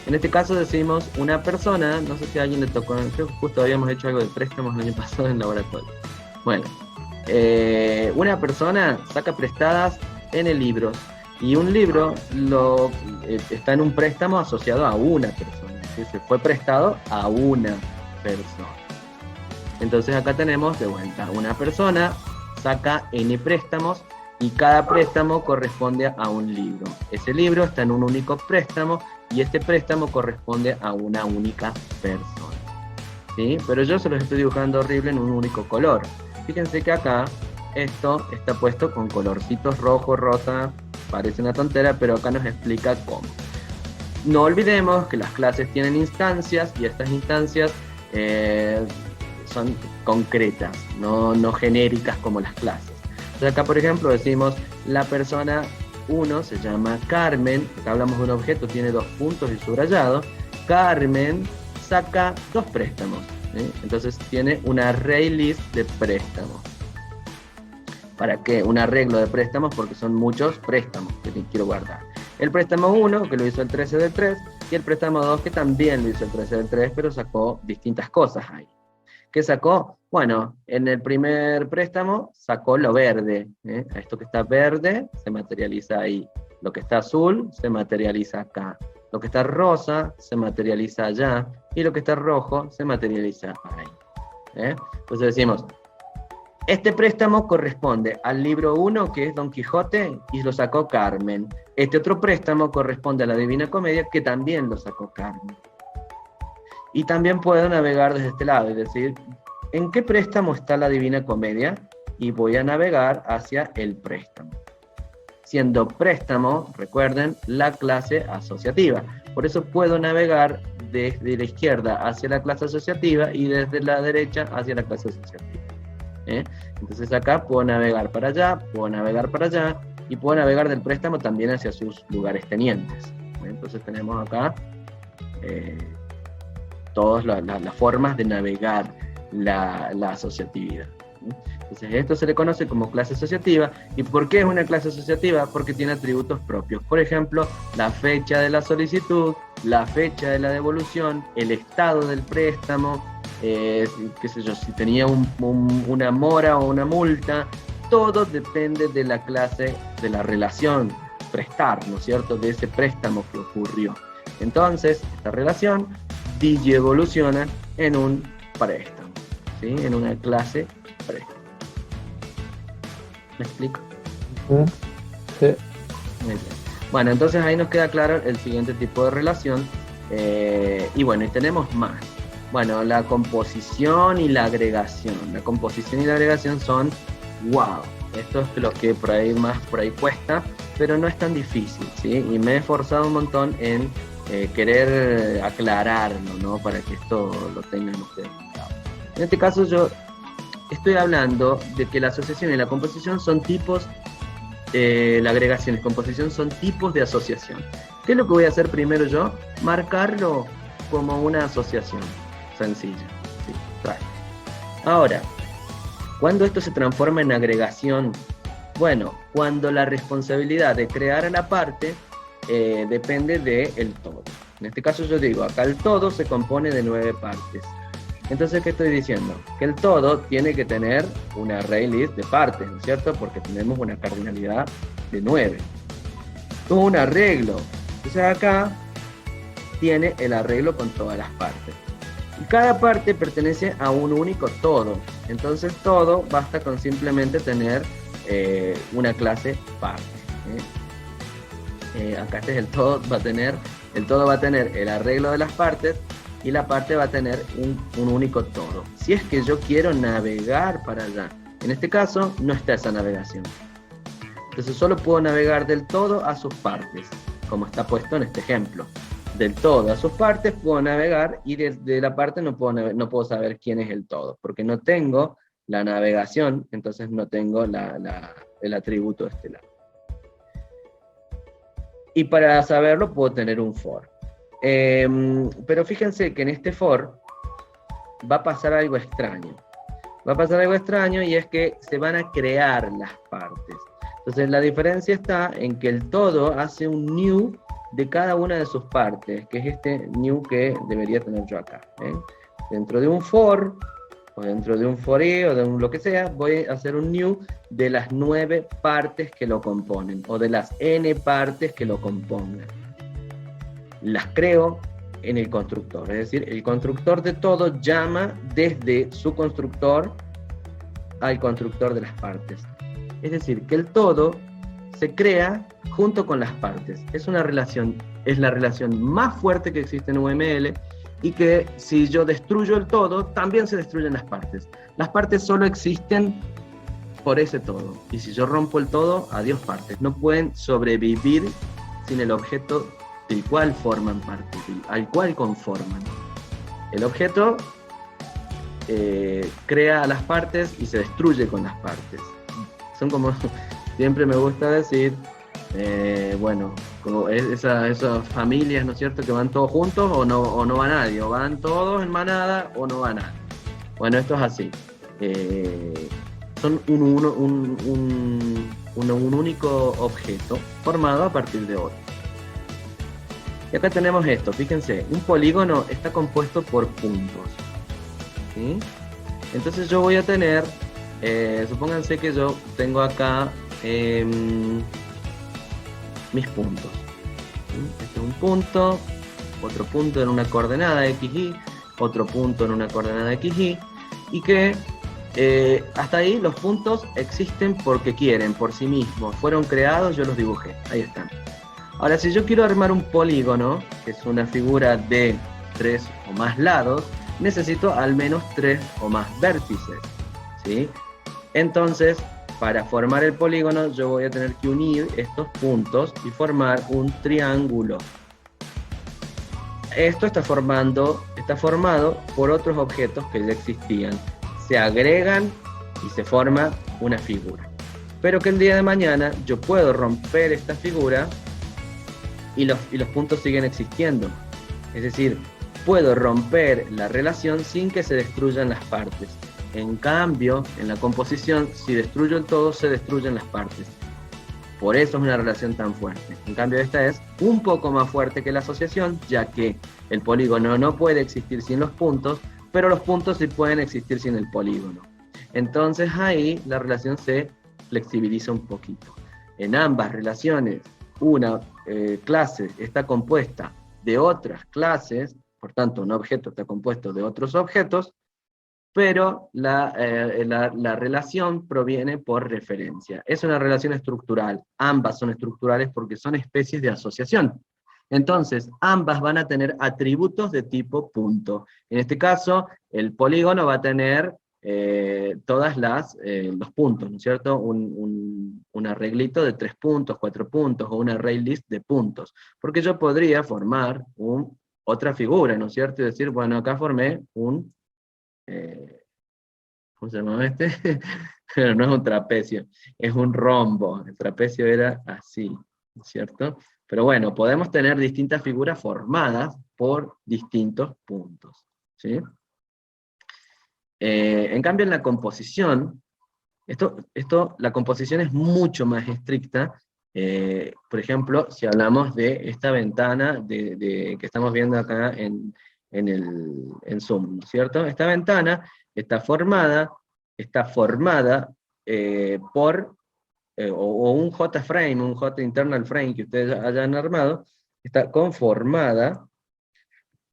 En este caso decimos una persona, no sé si a alguien le tocó, creo que justo habíamos hecho algo de préstamos el año pasado en el laboratorio. Bueno, una persona saca prestadas N libros, y un libro está en un préstamo asociado a una persona, ¿sí? Se fue prestado a una persona. Entonces acá tenemos de vuelta, una persona saca N préstamos y cada préstamo corresponde a un libro. Ese libro está en un único préstamo y este préstamo corresponde a una única persona, ¿sí? Pero yo se los estoy dibujando horrible en un único color. Fíjense que acá esto está puesto con colorcitos rojo, rosa, parece una tontera, pero acá nos explica cómo. No olvidemos que las clases tienen instancias y estas instancias son concretas, no genéricas como las clases. Entonces acá, por ejemplo, decimos la persona 1 se llama Carmen, acá hablamos de un objeto, tiene 2 puntos y subrayado. Carmen saca 2 préstamos, ¿sí? Entonces tiene un array list de préstamos. ¿Para qué? Un arreglo de préstamos porque son muchos préstamos que quiero guardar. El préstamo 1, que lo hizo el 13 del 3, y el préstamo 2, que también lo hizo el 13 del 3, pero sacó distintas cosas ahí. ¿Qué sacó? Bueno, en el primer préstamo sacó lo verde, ¿eh? Esto que está verde se materializa ahí. Lo que está azul se materializa acá. Lo que está rosa se materializa allá. Y lo que está rojo se materializa ahí, ¿eh? Entonces decimos, este préstamo corresponde al libro 1, que es Don Quijote, y lo sacó Carmen. Este otro préstamo corresponde a la Divina Comedia, que también lo sacó Carmen. Y también puedo navegar desde este lado, es decir, ¿en qué préstamo está la Divina Comedia? Y voy a navegar hacia el préstamo. Siendo préstamo, recuerden, la clase asociativa. Por eso puedo navegar desde la izquierda hacia la clase asociativa y desde la derecha hacia la clase asociativa. Entonces acá puedo navegar para allá, puedo navegar para allá, y puedo navegar del préstamo también hacia sus lugares tenientes. Entonces tenemos acá todas las formas de navegar la asociatividad. Entonces esto se le conoce como clase asociativa. ¿Y por qué es una clase asociativa? Porque tiene atributos propios. Por ejemplo, la fecha de la solicitud, la fecha de la devolución, el estado del préstamo, qué sé yo, si tenía una mora o una multa. Todo depende de la clase, de la relación prestar, ¿no es cierto?, de ese préstamo que ocurrió. Entonces, esta relación digievoluciona en un préstamo, ¿sí?, en una clase préstamo. ¿Me explico? Sí. Muy bien. Bueno, entonces ahí nos queda claro el siguiente tipo de relación. Y bueno, y tenemos más. Bueno, la composición y la agregación. La composición y la agregación son, wow, esto es lo que por ahí cuesta, pero no es tan difícil, ¿sí? Y me he esforzado un montón en querer aclararlo, ¿no? Para que esto lo tengan ustedes. En este caso yo estoy hablando de que la asociación y la composición son tipos, la agregación y composición son tipos de asociación. ¿Qué es lo que voy a hacer primero yo? Marcarlo como una asociación sencilla. ¿Sí? Ahora, ¿cuándo esto se transforma en agregación? Bueno, cuando la responsabilidad de crear a la parte depende del todo. En este caso yo digo, acá el todo se compone de 9 partes. Entonces, ¿qué estoy diciendo? Que el todo tiene que tener una array list de partes, ¿no es cierto? Porque tenemos una cardinalidad de 9. Un arreglo. Entonces acá tiene el arreglo con todas las partes. Y cada parte pertenece a un único todo. Entonces todo basta con simplemente tener una clase parte. Acá este es el todo va a tener el arreglo de las partes y la parte va a tener un único todo. Si es que yo quiero navegar para allá, en este caso no está esa navegación. Entonces solo puedo navegar del todo a sus partes, como está puesto en este ejemplo. Del todo a sus partes puedo navegar y de la parte no puedo saber quién es el todo, porque no tengo la navegación, entonces no tengo el atributo estelar. Y para saberlo puedo tener un for. Pero fíjense que en este for va a pasar algo extraño. Va a pasar algo extraño y es que se van a crear las partes. Entonces la diferencia está en que el todo hace un new de cada una de sus partes, que es este new que debería tener yo acá. Dentro de un for, o dentro de un for i, o de un lo que sea, voy a hacer un new de las 9 partes que lo componen, o de las n partes que lo compongan. Las creo en el constructor, es decir, el constructor de todo llama desde su constructor al constructor de las partes. Es decir, que el todo se crea junto con las partes. Es una relación, es la relación más fuerte que existe en UML, y que si yo destruyo el todo, también se destruyen las partes. Las partes solo existen por ese todo, y si yo rompo el todo, adiós partes. No pueden sobrevivir sin el objeto del cual forman parte, al cual conforman. El objeto crea a las partes y se destruye con las partes. Son como, siempre me gusta decir, bueno, como esas familias, ¿no es cierto?, que van todos juntos o no va nadie, o van todos en manada o no va nadie. Bueno, esto es así. Son un único objeto formado a partir de otro. Y acá tenemos esto, fíjense, un polígono está compuesto por puntos, ¿sí? Entonces yo voy a tener, supónganse que yo tengo acá mis puntos, ¿sí? Este es un punto, otro punto en una coordenada xy, otro punto en una coordenada xy, y que hasta ahí los puntos existen porque quieren, por sí mismos, fueron creados, yo los dibujé, ahí están. Ahora, si yo quiero armar un polígono, que es una figura de 3 o más lados, necesito al menos 3 o más vértices, ¿sí? Entonces, para formar el polígono, yo voy a tener que unir estos puntos y formar un triángulo. Esto está formado por otros objetos que ya existían. Se agregan y se forma una figura. Pero que el día de mañana yo puedo romper esta figura y los puntos siguen existiendo. Es decir, puedo romper la relación sin que se destruyan las partes. En cambio, en la composición, si destruyo el todo, se destruyen las partes. Por eso es una relación tan fuerte. En cambio, esta es un poco más fuerte que la asociación, ya que el polígono no puede existir sin los puntos, pero los puntos sí pueden existir sin el polígono. Entonces ahí la relación se flexibiliza un poquito. En ambas relaciones, una clase está compuesta de otras clases, por tanto un objeto está compuesto de otros objetos, pero la relación proviene por referencia. Es una relación estructural, ambas son estructurales porque son especies de asociación. Entonces, ambas van a tener atributos de tipo punto. En este caso, el polígono va a tener todas los puntos, ¿no es cierto? Un arreglito de 3 puntos, 4 puntos, o un array list de puntos. Porque yo podría formar otra figura, ¿no es cierto? Y decir, bueno, acá formé un... ¿cómo se llama este? Pero no es un trapecio, es un rombo. El trapecio era así, ¿no es cierto? Pero bueno, podemos tener distintas figuras formadas por distintos puntos, ¿sí? En cambio, en la composición, la composición es mucho más estricta. Por ejemplo, si hablamos de esta ventana que estamos viendo acá en Zoom, ¿no es cierto? Esta ventana está formada por o un JFrame, un J-internal frame que ustedes hayan armado, está conformada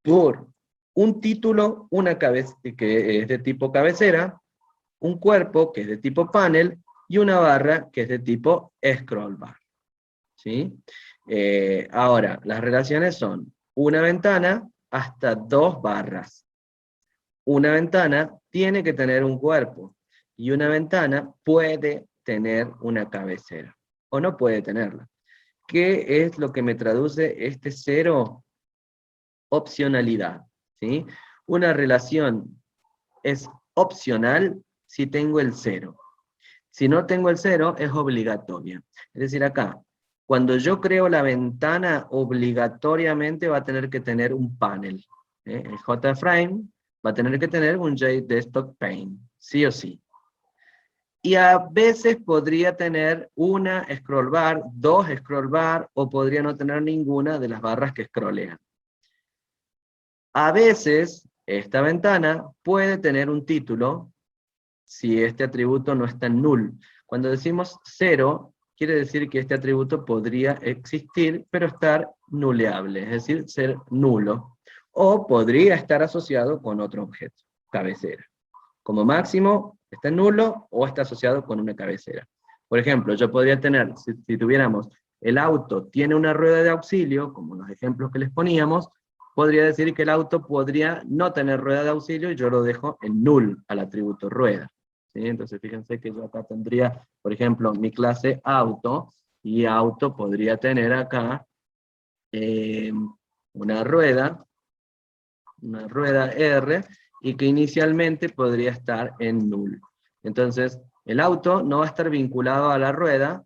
por un título, una cabeza que es de tipo cabecera, un cuerpo que es de tipo panel, y una barra que es de tipo scroll bar. ¿Sí? Ahora, las relaciones son una ventana hasta 2 barras. Una ventana tiene que tener un cuerpo, y una ventana puede tener una cabecera, o no puede tenerla. ¿Qué es lo que me traduce este 0? Opcionalidad, ¿sí? Una relación es opcional si tengo el 0. Si no tengo el 0, es obligatoria. Es decir, acá, cuando yo creo la ventana, obligatoriamente va a tener que tener un panel. El JFrame va a tener que tener un JDesktop Pane, sí o sí. Y a veces podría tener una scroll bar, 2 scroll bar, o podría no tener ninguna de las barras que scrollean. A veces, esta ventana puede tener un título si este atributo no está en null. Cuando decimos 0, quiere decir que este atributo podría existir, pero estar nuleable, es decir, ser nulo. O podría estar asociado con otro objeto, cabecera. Como máximo, está nulo o está asociado con una cabecera. Por ejemplo, yo podría tener, si tuviéramos, el auto tiene una rueda de auxilio, como los ejemplos que les poníamos, podría decir que el auto podría no tener rueda de auxilio y yo lo dejo en null al atributo rueda. ¿Sí? Entonces fíjense que yo acá tendría, por ejemplo, mi clase auto, y auto podría tener acá una rueda R, y que inicialmente podría estar en null. Entonces, el auto no va a estar vinculado a la rueda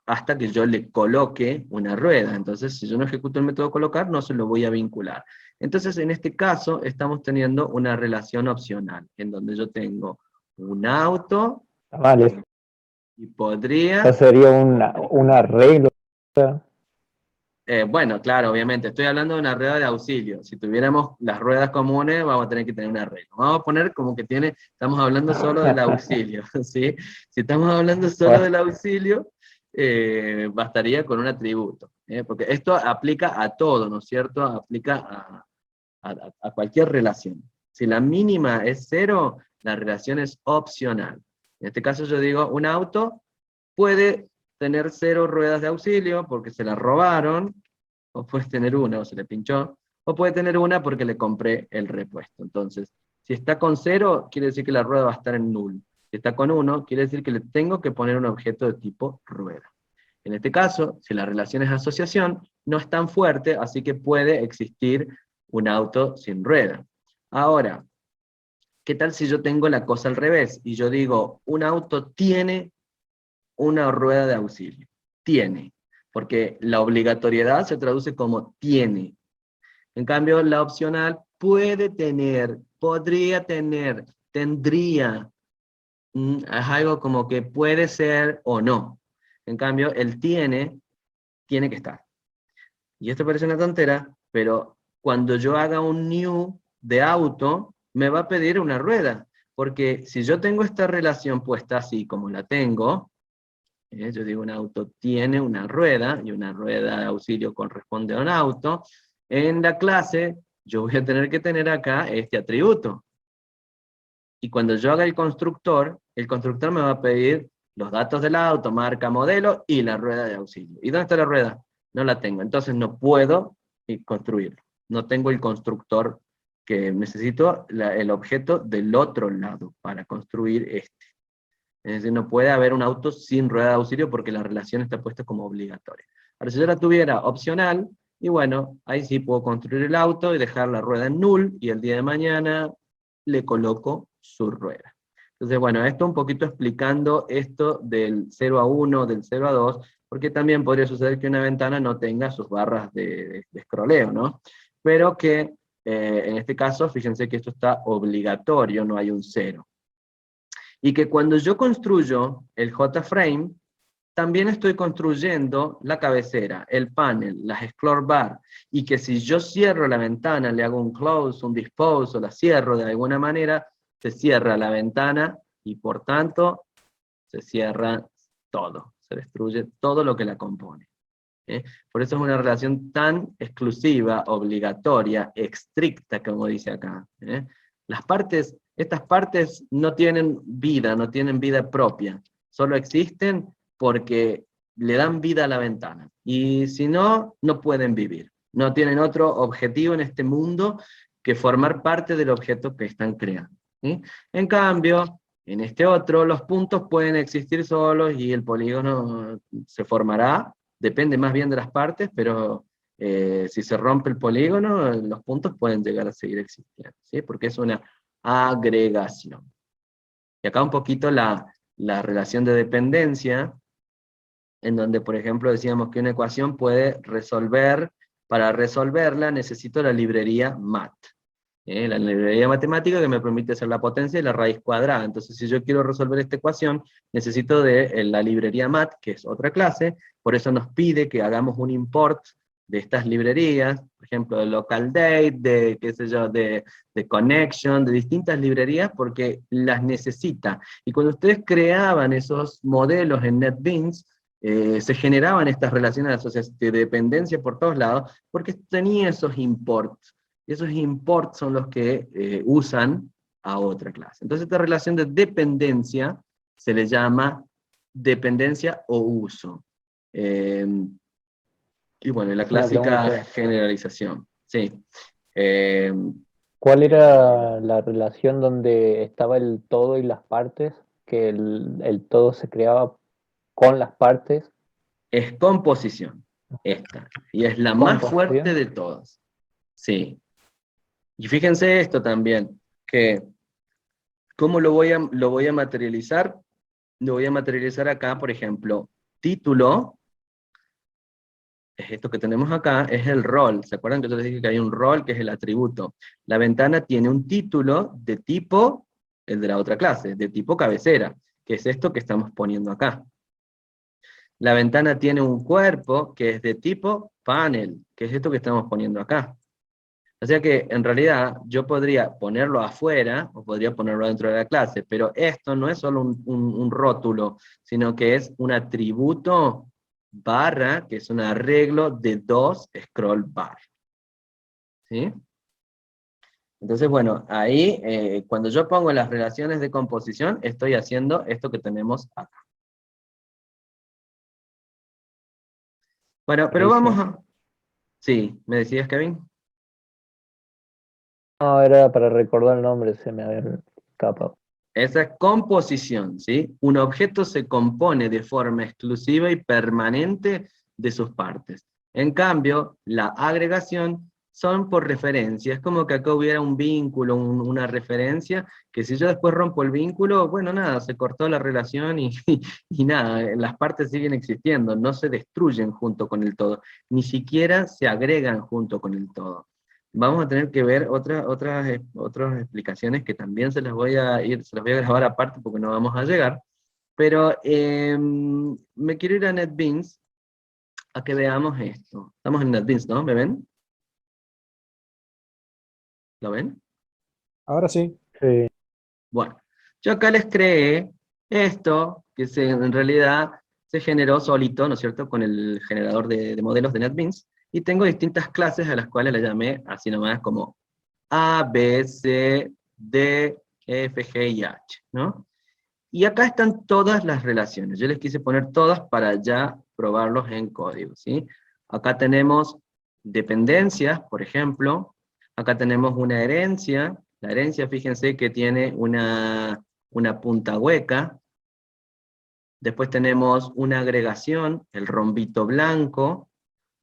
hasta que yo le coloque una rueda. Entonces, si yo no ejecuto el método colocar, no se lo voy a vincular. Entonces, en este caso, estamos teniendo una relación opcional, en donde yo tengo un auto, Vale, y podría... eso sería un arreglo. Bueno, claro, obviamente, estoy hablando de una rueda de auxilio. Si tuviéramos las ruedas comunes, vamos a tener que tener un arreglo. Vamos a poner como que estamos hablando solo del auxilio, ¿sí? Si estamos hablando solo del auxilio, bastaría con un atributo, porque esto aplica a todo, ¿no es cierto? Aplica a cualquier relación. Si la mínima es 0, la relación es opcional. En este caso yo digo, un auto puede tener 0 ruedas de auxilio porque se la robaron, o puede tener una o se le pinchó, o puede tener una porque le compré el repuesto. Entonces, si está con 0, quiere decir que la rueda va a estar en null. Si está con 1, quiere decir que le tengo que poner un objeto de tipo rueda. En este caso, si la relación es asociación, no es tan fuerte, así que puede existir un auto sin rueda. Ahora, ¿qué tal si yo tengo la cosa al revés? Y yo digo, un auto tiene una rueda de auxilio. Tiene. Porque la obligatoriedad se traduce como tiene. En cambio, la opcional puede tener podría tener, tendría, es algo como que puede ser o no. En cambio, el tiene que estar. Y esto parece una tontera, pero cuando yo haga un new de auto, me va a pedir una rueda. Porque si yo tengo esta relación puesta así como la tengo, yo digo un auto tiene una rueda, y una rueda de auxilio corresponde a un auto, en la clase yo voy a tener que tener acá este atributo. Y cuando yo haga el constructor me va a pedir los datos del auto, marca, modelo, y la rueda de auxilio. ¿Y dónde está la rueda? No la tengo, entonces no puedo construirlo. No tengo el constructor que necesito, el objeto del otro lado para construir este. Es decir, no puede haber un auto sin rueda de auxilio porque la relación está puesta como obligatoria. Ahora, si yo la tuviera opcional, y bueno, ahí sí puedo construir el auto y dejar la rueda en null, y el día de mañana le coloco su rueda. Entonces, bueno, esto un poquito explicando esto del 0 a 1, del 0 a 2, porque también podría suceder que una ventana no tenga sus barras de scrolleo, ¿no? Pero que en este caso, fíjense que esto está obligatorio, no hay un 0. Y que cuando yo construyo el JFrame, también estoy construyendo la cabecera, el panel, las scroll bar, y que si yo cierro la ventana, le hago un close, un dispose, o la cierro de alguna manera, se cierra la ventana, y por tanto, se cierra todo, se destruye todo lo que la compone. Por eso es una relación tan exclusiva, obligatoria, estricta, como dice acá. Estas partes no tienen vida propia, solo existen porque le dan vida a la ventana. Y si no, no pueden vivir. No tienen otro objetivo en este mundo que formar parte del objeto que están creando. ¿Sí? En cambio, en este otro, los puntos pueden existir solos y el polígono se formará, depende más bien de las partes, pero si se rompe el polígono, los puntos pueden llegar a seguir existiendo, ¿sí? Porque es una agregación. Y acá un poquito la relación de dependencia, en donde, por ejemplo, decíamos que una ecuación puede resolver, para resolverla necesito la librería mat. La librería matemática que me permite hacer la potencia y la raíz cuadrada. Entonces, si yo quiero resolver esta ecuación, necesito de la librería mat, que es otra clase, por eso nos pide que hagamos un import de estas librerías, por ejemplo, de local date, de, qué sé yo, de connection, de distintas librerías, porque las necesita. Y cuando ustedes creaban esos modelos en NetBeans, se generaban estas relaciones de dependencia por todos lados, porque tenía esos imports. Y esos imports son los que usan a otra clase. Entonces esta relación de dependencia se le llama dependencia o uso. Y bueno, la clásica generalización. Sí. ¿Cuál era la relación donde estaba el todo y las partes? Que el todo se creaba con las partes. Es composición, esta. Y es la más fuerte de todas. Sí. Y fíjense esto también, que ¿cómo lo voy a materializar? Lo voy a materializar acá, por ejemplo, título, es esto que tenemos acá, es el rol. ¿Se acuerdan que yo les dije que hay un rol que es el atributo? La ventana tiene un título de tipo, el de la otra clase, de tipo cabecera, que es esto que estamos poniendo acá. La ventana tiene un cuerpo que es de tipo panel, que es esto que estamos poniendo acá. O sea que, en realidad, yo podría ponerlo afuera, o podría ponerlo dentro de la clase, pero esto no es solo un rótulo, sino que es un atributo barra, que es un arreglo de 2 scroll bar. ¿Sí? Entonces, bueno, ahí, cuando yo pongo las relaciones de composición, estoy haciendo esto que tenemos acá. Bueno, pero vamos a... Sí, ¿me decías, Kevin? No, era para recordar el nombre, se me había escapado. Esa es composición, ¿sí? Un objeto se compone de forma exclusiva y permanente de sus partes. En cambio, la agregación son por referencia. Es como que acá hubiera un vínculo, una referencia, que si yo después rompo el vínculo, bueno, nada, se cortó la relación y nada, las partes siguen existiendo, no se destruyen junto con el todo, ni siquiera se agregan junto con el todo. vamos a tener que ver otras explicaciones que también se las voy a grabar aparte porque no vamos a llegar. Pero me quiero ir a NetBeans a que veamos esto. Estamos en NetBeans, ¿no? ¿Me ven? ¿Lo ven? Ahora sí. Sí. Bueno, yo acá les creé esto, que en realidad se generó solito, ¿no es cierto?, con el generador de modelos de NetBeans, y tengo distintas clases a las cuales le llamé así nomás como A, B, C, D, E, F, G y H, ¿no? Y acá están todas las relaciones. Yo les quise poner todas para ya probarlos en código, ¿sí? Acá tenemos dependencias, por ejemplo. Acá tenemos una herencia. La herencia, fíjense que tiene una punta hueca. Después tenemos una agregación, el rombito blanco.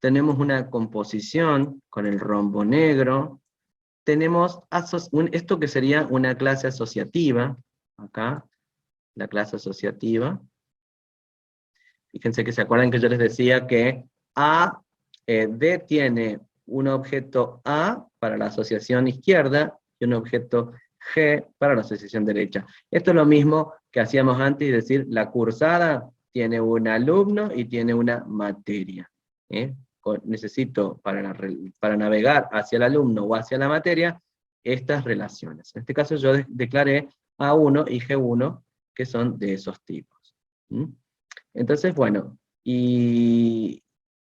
Tenemos una composición con el rombo negro. Tenemos esto que sería una clase asociativa, acá, la clase asociativa. Fíjense que se acuerdan que yo les decía que D tiene un objeto A para la asociación izquierda y un objeto G para la asociación derecha. Esto es lo mismo que hacíamos antes, es decir, la cursada tiene un alumno y tiene una materia. Necesito para navegar hacia el alumno o hacia la materia estas relaciones. En este caso yo declaré A1 y G1 que son de esos tipos. Entonces, bueno, y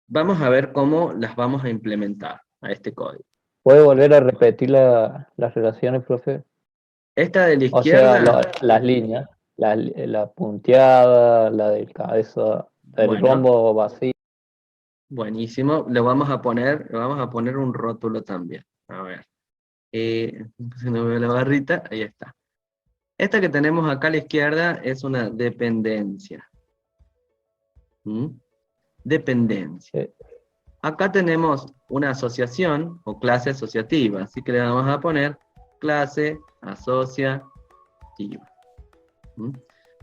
vamos a ver cómo las vamos a implementar a este código. ¿Puede volver a repetir las relaciones, profe? Esta de la O izquierda... sea, las líneas, la punteada, la del cabeza, el bueno, rombo vacío. Buenísimo, le vamos a poner un rótulo también. A ver. Si no veo la barrita, ahí está. Esta que tenemos acá a la izquierda es una dependencia. Dependencia. Sí. Acá tenemos una asociación o clase asociativa, así que le vamos a poner clase asociativa.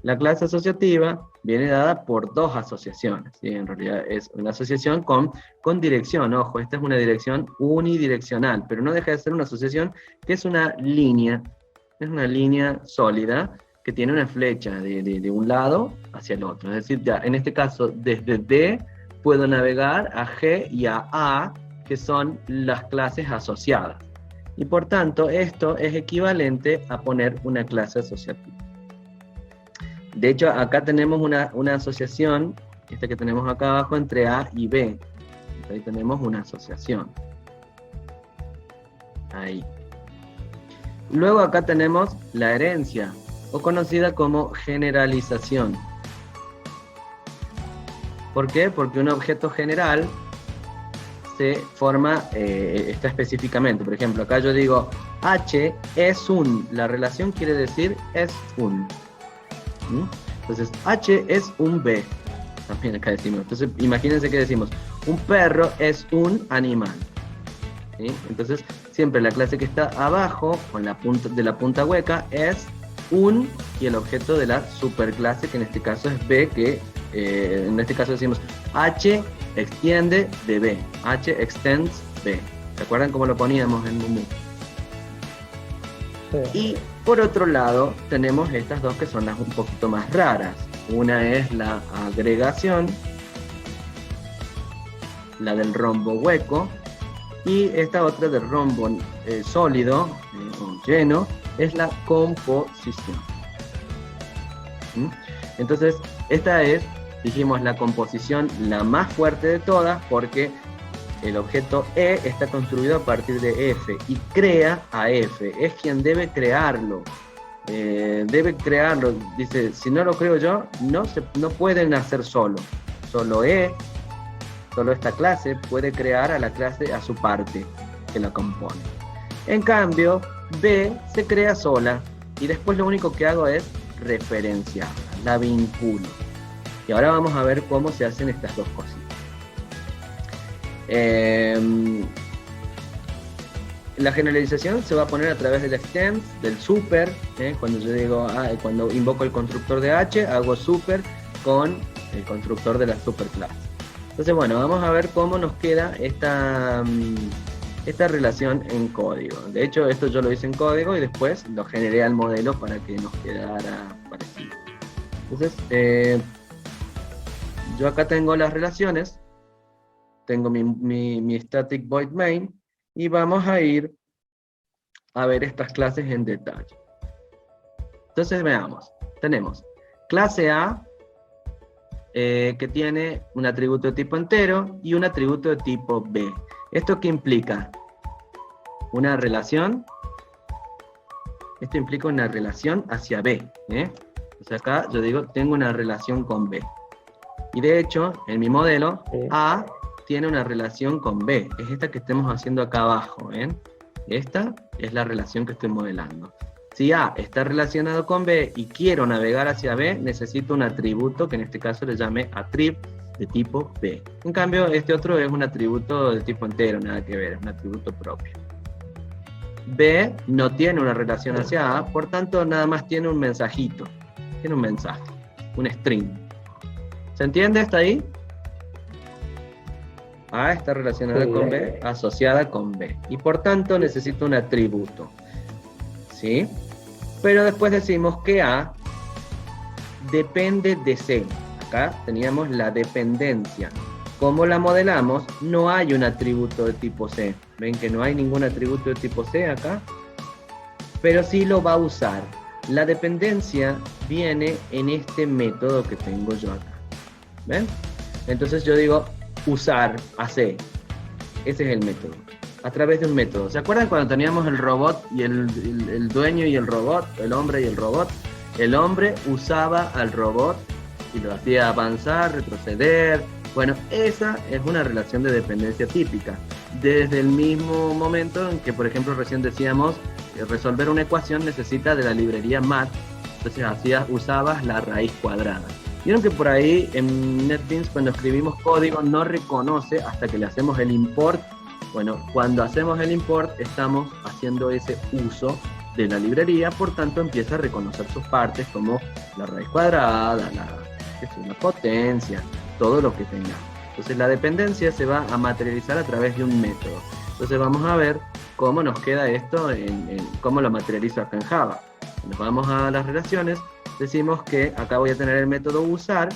La clase asociativa viene dada por dos asociaciones, ¿sí? En realidad es una asociación con dirección, ojo, esta es una dirección unidireccional, pero no deja de ser una asociación que es una línea sólida que tiene una flecha de un lado hacia el otro, es decir, ya en este caso desde D puedo navegar a G y a A, que son las clases asociadas, y por tanto esto es equivalente a poner una clase asociativa. De hecho, acá tenemos una asociación, esta que tenemos acá abajo, entre A y B. Ahí tenemos una asociación. Ahí. Luego acá tenemos la herencia, o conocida como generalización. ¿Por qué? Porque un objeto general se forma, está específicamente. Por ejemplo, acá yo digo, H es un. La relación quiere decir es un. Entonces, H es un B. También acá decimos. Entonces, imagínense que decimos, un perro es un animal. ¿Sí? Entonces, siempre la clase que está abajo, con la punta de la punta hueca, es un, y el objeto de la superclase, que en este caso es B, que en este caso decimos, H extiende de B. H extends B. ¿Se acuerdan cómo lo poníamos en Mumu? Sí. Y por otro lado, tenemos estas dos que son las un poquito más raras. Una es la agregación, la del rombo hueco, y esta otra del rombo sólido o lleno es la composición. Entonces, esta es, dijimos, la composición la más fuerte de todas, porque el objeto E está construido a partir de F y crea a F, es quien debe crearlo. Dice, si no lo creo yo, no puede nacer solo. Solo esta clase puede crear a la clase a su parte que la compone. En cambio, B se crea sola y después lo único que hago es referenciarla, la vinculo. Y ahora vamos a ver cómo se hacen estas dos cositas. La generalización se va a poner a través del extend, del super, cuando yo digo, cuando invoco el constructor de H, hago super con el constructor de la superclase. Entonces, bueno, vamos a ver cómo nos queda esta esta relación en código. De hecho, esto yo lo hice en código y después lo generé al modelo para que nos quedara parecido. Entonces, yo acá tengo las relaciones, tengo mi static void main, y vamos a ir a ver estas clases en detalle. Entonces veamos, tenemos clase A, que tiene un atributo de tipo entero y un atributo de tipo B. ¿Esto qué implica? Una relación. Esto implica una relación hacia B. O sea, acá yo digo, tengo una relación con B. Y de hecho, en mi modelo, A tiene una relación con B. Es esta que estemos haciendo acá abajo. Esta es la relación que estoy modelando. Si A está relacionado con B y quiero navegar hacia B, necesito un atributo, que en este caso le llame attrib de tipo B. En cambio, este otro es un atributo de tipo entero, nada que ver, es un atributo propio. B no tiene una relación hacia A, por tanto, nada más tiene un mensajito. Tiene un mensaje, un string. ¿Se entiende hasta ahí? A está relacionada con B, asociada con B. Y por tanto, necesito un atributo. ¿Sí? Pero después decimos que A depende de C. Acá teníamos la dependencia. Como la modelamos, no hay un atributo de tipo C. ¿Ven que no hay ningún atributo de tipo C acá? Pero sí lo va a usar. La dependencia viene en este método que tengo yo acá. ¿Ven? Entonces yo digo usar a C. Ese es el método. A través de un método. ¿Se acuerdan cuando teníamos el robot y el dueño y el robot, el hombre y el robot? El hombre usaba al robot y lo hacía avanzar, retroceder. Bueno, esa es una relación de dependencia típica. Desde el mismo momento en que, por ejemplo, recién decíamos, resolver una ecuación necesita de la librería mat. Entonces usabas la raíz cuadrada. Vieron que por ahí en NetBeans cuando escribimos código no reconoce hasta que le hacemos el import. Bueno, cuando hacemos el import estamos haciendo ese uso de la librería, por tanto empieza a reconocer sus partes como la raíz cuadrada, la potencia, todo lo que tenga. Entonces la dependencia se va a materializar a través de un método. Entonces vamos a ver cómo nos queda esto, cómo lo materializo acá en Java. Nos vamos a las relaciones, decimos que acá voy a tener el método usar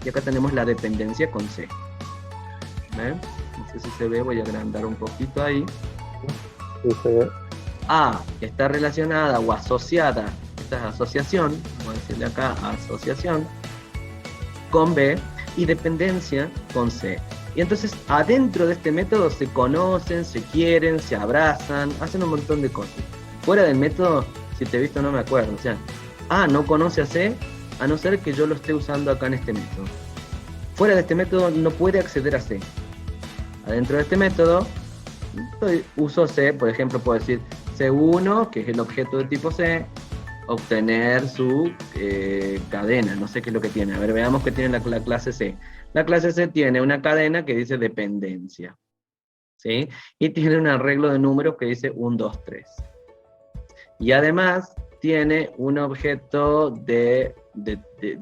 y acá tenemos la dependencia con C. ¿Ven? No sé si se ve, voy a agrandar un poquito ahí. Sí, se ve. A está relacionada o asociada, esta es asociación, vamos a decirle acá asociación, con B, y dependencia con C. Y entonces adentro de este método se conocen, se quieren, se abrazan, hacen un montón de cosas. Fuera del método, si te he visto no me acuerdo, o sea, A no conoce a C, a no ser que yo lo esté usando acá en este método. Fuera de este método no puede acceder a C. Adentro de este método, uso C, por ejemplo, puedo decir C1, que es el objeto de tipo C, obtener su cadena, no sé qué es lo que tiene. A ver, veamos qué tiene la clase C. La clase C tiene una cadena que dice dependencia, ¿sí? Y tiene un arreglo de números que dice 1, 2, 3. Y además tiene un objeto de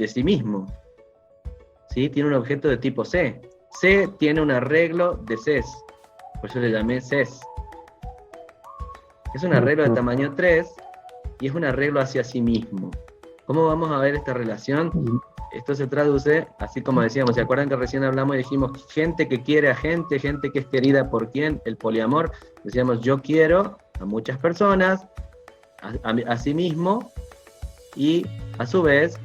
sí mismo, ¿sí? Tiene un objeto de tipo C. C tiene un arreglo de CES, por eso le llamé CES. Es un arreglo de tamaño 3 y es un arreglo hacia sí mismo. ¿Cómo vamos a ver esta relación? Esto se traduce, así como decíamos, ¿se acuerdan que recién hablamos y dijimos gente que quiere a gente que es querida por quién? El poliamor. Decíamos, yo quiero a muchas personas, a sí mismo, y a su vez,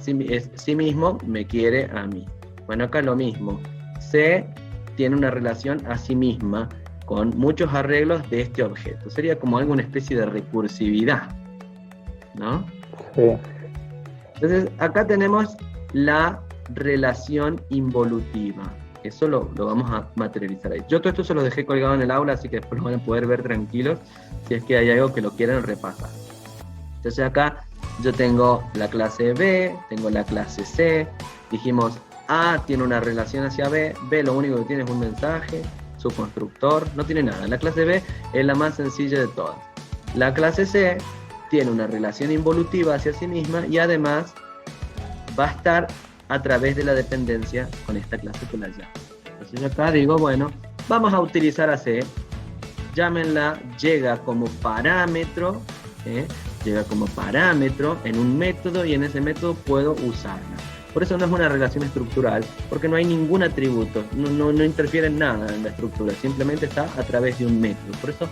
sí mismo me quiere a mí. Bueno, acá lo mismo. C tiene una relación a sí misma con muchos arreglos de este objeto. Sería como alguna especie de recursividad, ¿no? Sí. Entonces, acá tenemos la relación involutiva. Eso lo vamos a materializar ahí. Yo todo esto se lo dejé colgado en el aula, así que después lo van a poder ver tranquilos, si es que hay algo que lo quieran repasar. Entonces acá yo tengo la clase B, tengo la clase C, dijimos A tiene una relación hacia B, B lo único que tiene es un mensaje, su constructor, no tiene nada. La clase B es la más sencilla de todas. La clase C tiene una relación involutiva hacia sí misma y además va a estar a través de la dependencia con esta clase que la llamo. Entonces yo acá digo, bueno, vamos a utilizar a C. llámenla, llega como parámetro, llega como parámetro en un método y en ese método puedo usarla. Por eso no es una relación estructural, porque no hay ningún atributo, no interfiere en nada en la estructura, simplemente está a través de un método. Por eso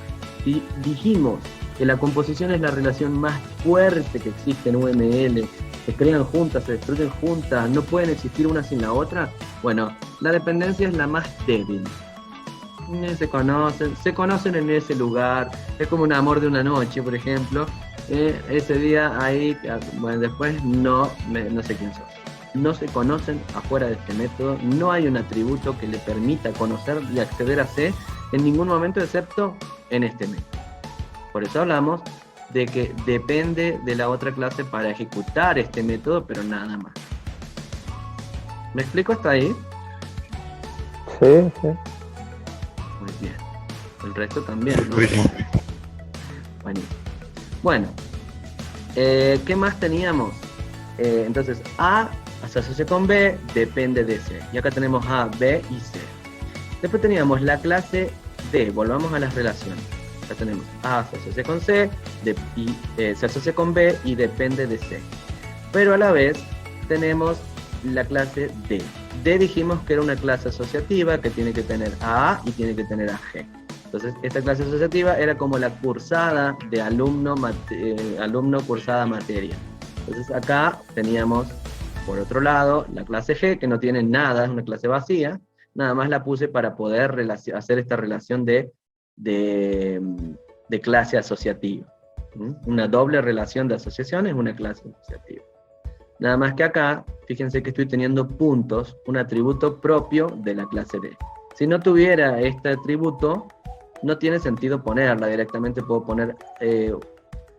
dijimos que la composición es la relación más fuerte que existe en UML, se crean juntas, se destruyen juntas, no pueden existir una sin la otra. Bueno, la dependencia es la más débil. Se conocen en ese lugar, es como un amor de una noche, por ejemplo. Ese día ahí, bueno, después no sé quién sos. No se conocen afuera de este método, no hay un atributo que le permita conocer y acceder a C en ningún momento excepto en este método. Por eso hablamos de que depende de la otra clase para ejecutar este método, pero nada más. ¿Me explico hasta ahí? Sí, sí. Muy bien. El resto también, ¿no? Buenísimo. Bueno, ¿qué más teníamos? Entonces, A se asocia con B, depende de C. Y acá tenemos A, B y C. Después teníamos la clase D, volvamos a las relaciones. Acá tenemos A se asocia con C, se asocia con B y depende de C. Pero a la vez tenemos la clase D. D dijimos que era una clase asociativa que tiene que tener a A y tiene que tener a G. Entonces, esta clase asociativa era como la cursada de alumno cursada materia. Entonces, acá teníamos, por otro lado, la clase G, que no tiene nada, es una clase vacía. Nada más la puse para poder hacer esta relación de clase asociativa. Una doble relación de asociación es una clase asociativa. Nada más que acá, fíjense que estoy teniendo puntos, un atributo propio de la clase D. Si no tuviera este atributo, no tiene sentido ponerla, directamente puedo poner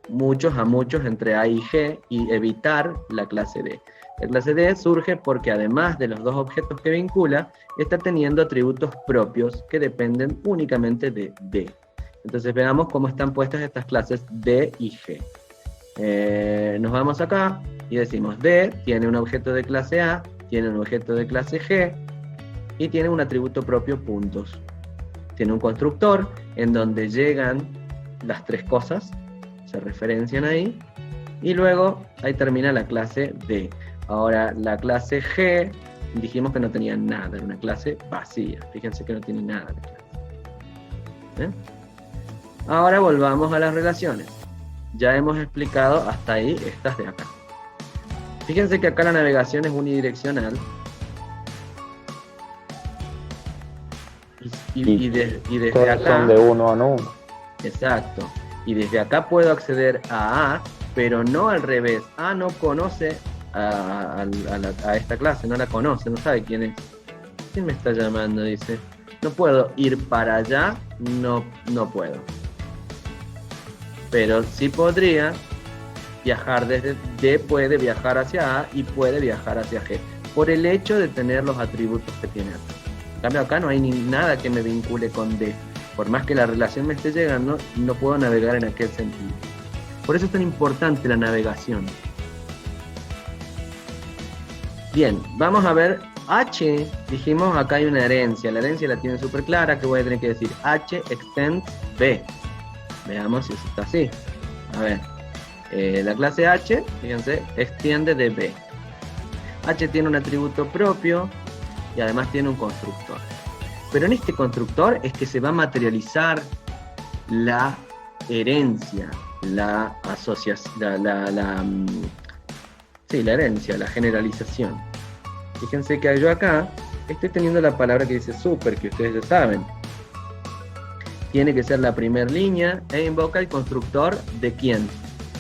muchos a muchos entre A y G y evitar la clase D. La clase D surge porque además de los dos objetos que vincula, está teniendo atributos propios que dependen únicamente de D. Entonces veamos cómo están puestas estas clases D y G. Nos vamos acá y decimos D tiene un objeto de clase A, tiene un objeto de clase G y tiene un atributo propio puntos. Tiene un constructor en donde llegan las tres cosas, se referencian ahí, y luego ahí termina la clase D. Ahora la clase G dijimos que no tenía nada, era una clase vacía, fíjense que no tiene nada de clase. Ahora volvamos a las relaciones. Ya hemos explicado hasta ahí estas de acá. Fíjense que acá la navegación es unidireccional. Y desde acá... son de uno en uno. Exacto. Y desde acá puedo acceder a A, pero no al revés. A no conoce a esta clase, no la conoce, no sabe quién es. ¿Quién me está llamando? Dice. No puedo ir para allá, no puedo. Pero sí podría viajar desde D, puede viajar hacia A y puede viajar hacia G, por el hecho de tener los atributos que tiene acá. En cambio acá no hay nada que me vincule con D. Por más que la relación me esté llegando, no puedo navegar en aquel sentido. Por eso es tan importante la navegación. Bien, vamos a ver H. Dijimos acá hay una herencia. La herencia la tienen súper clara, que voy a tener que decir H extends B. Veamos si eso está así. A ver, la clase H, fíjense, extiende de B. H tiene un atributo propio y además tiene un constructor. Pero en este constructor es que se va a materializar la herencia, la asociación, la herencia, la generalización. Fíjense que yo acá estoy teniendo la palabra que dice super, que ustedes ya saben. Tiene que ser la primera línea e invoca el constructor de quién,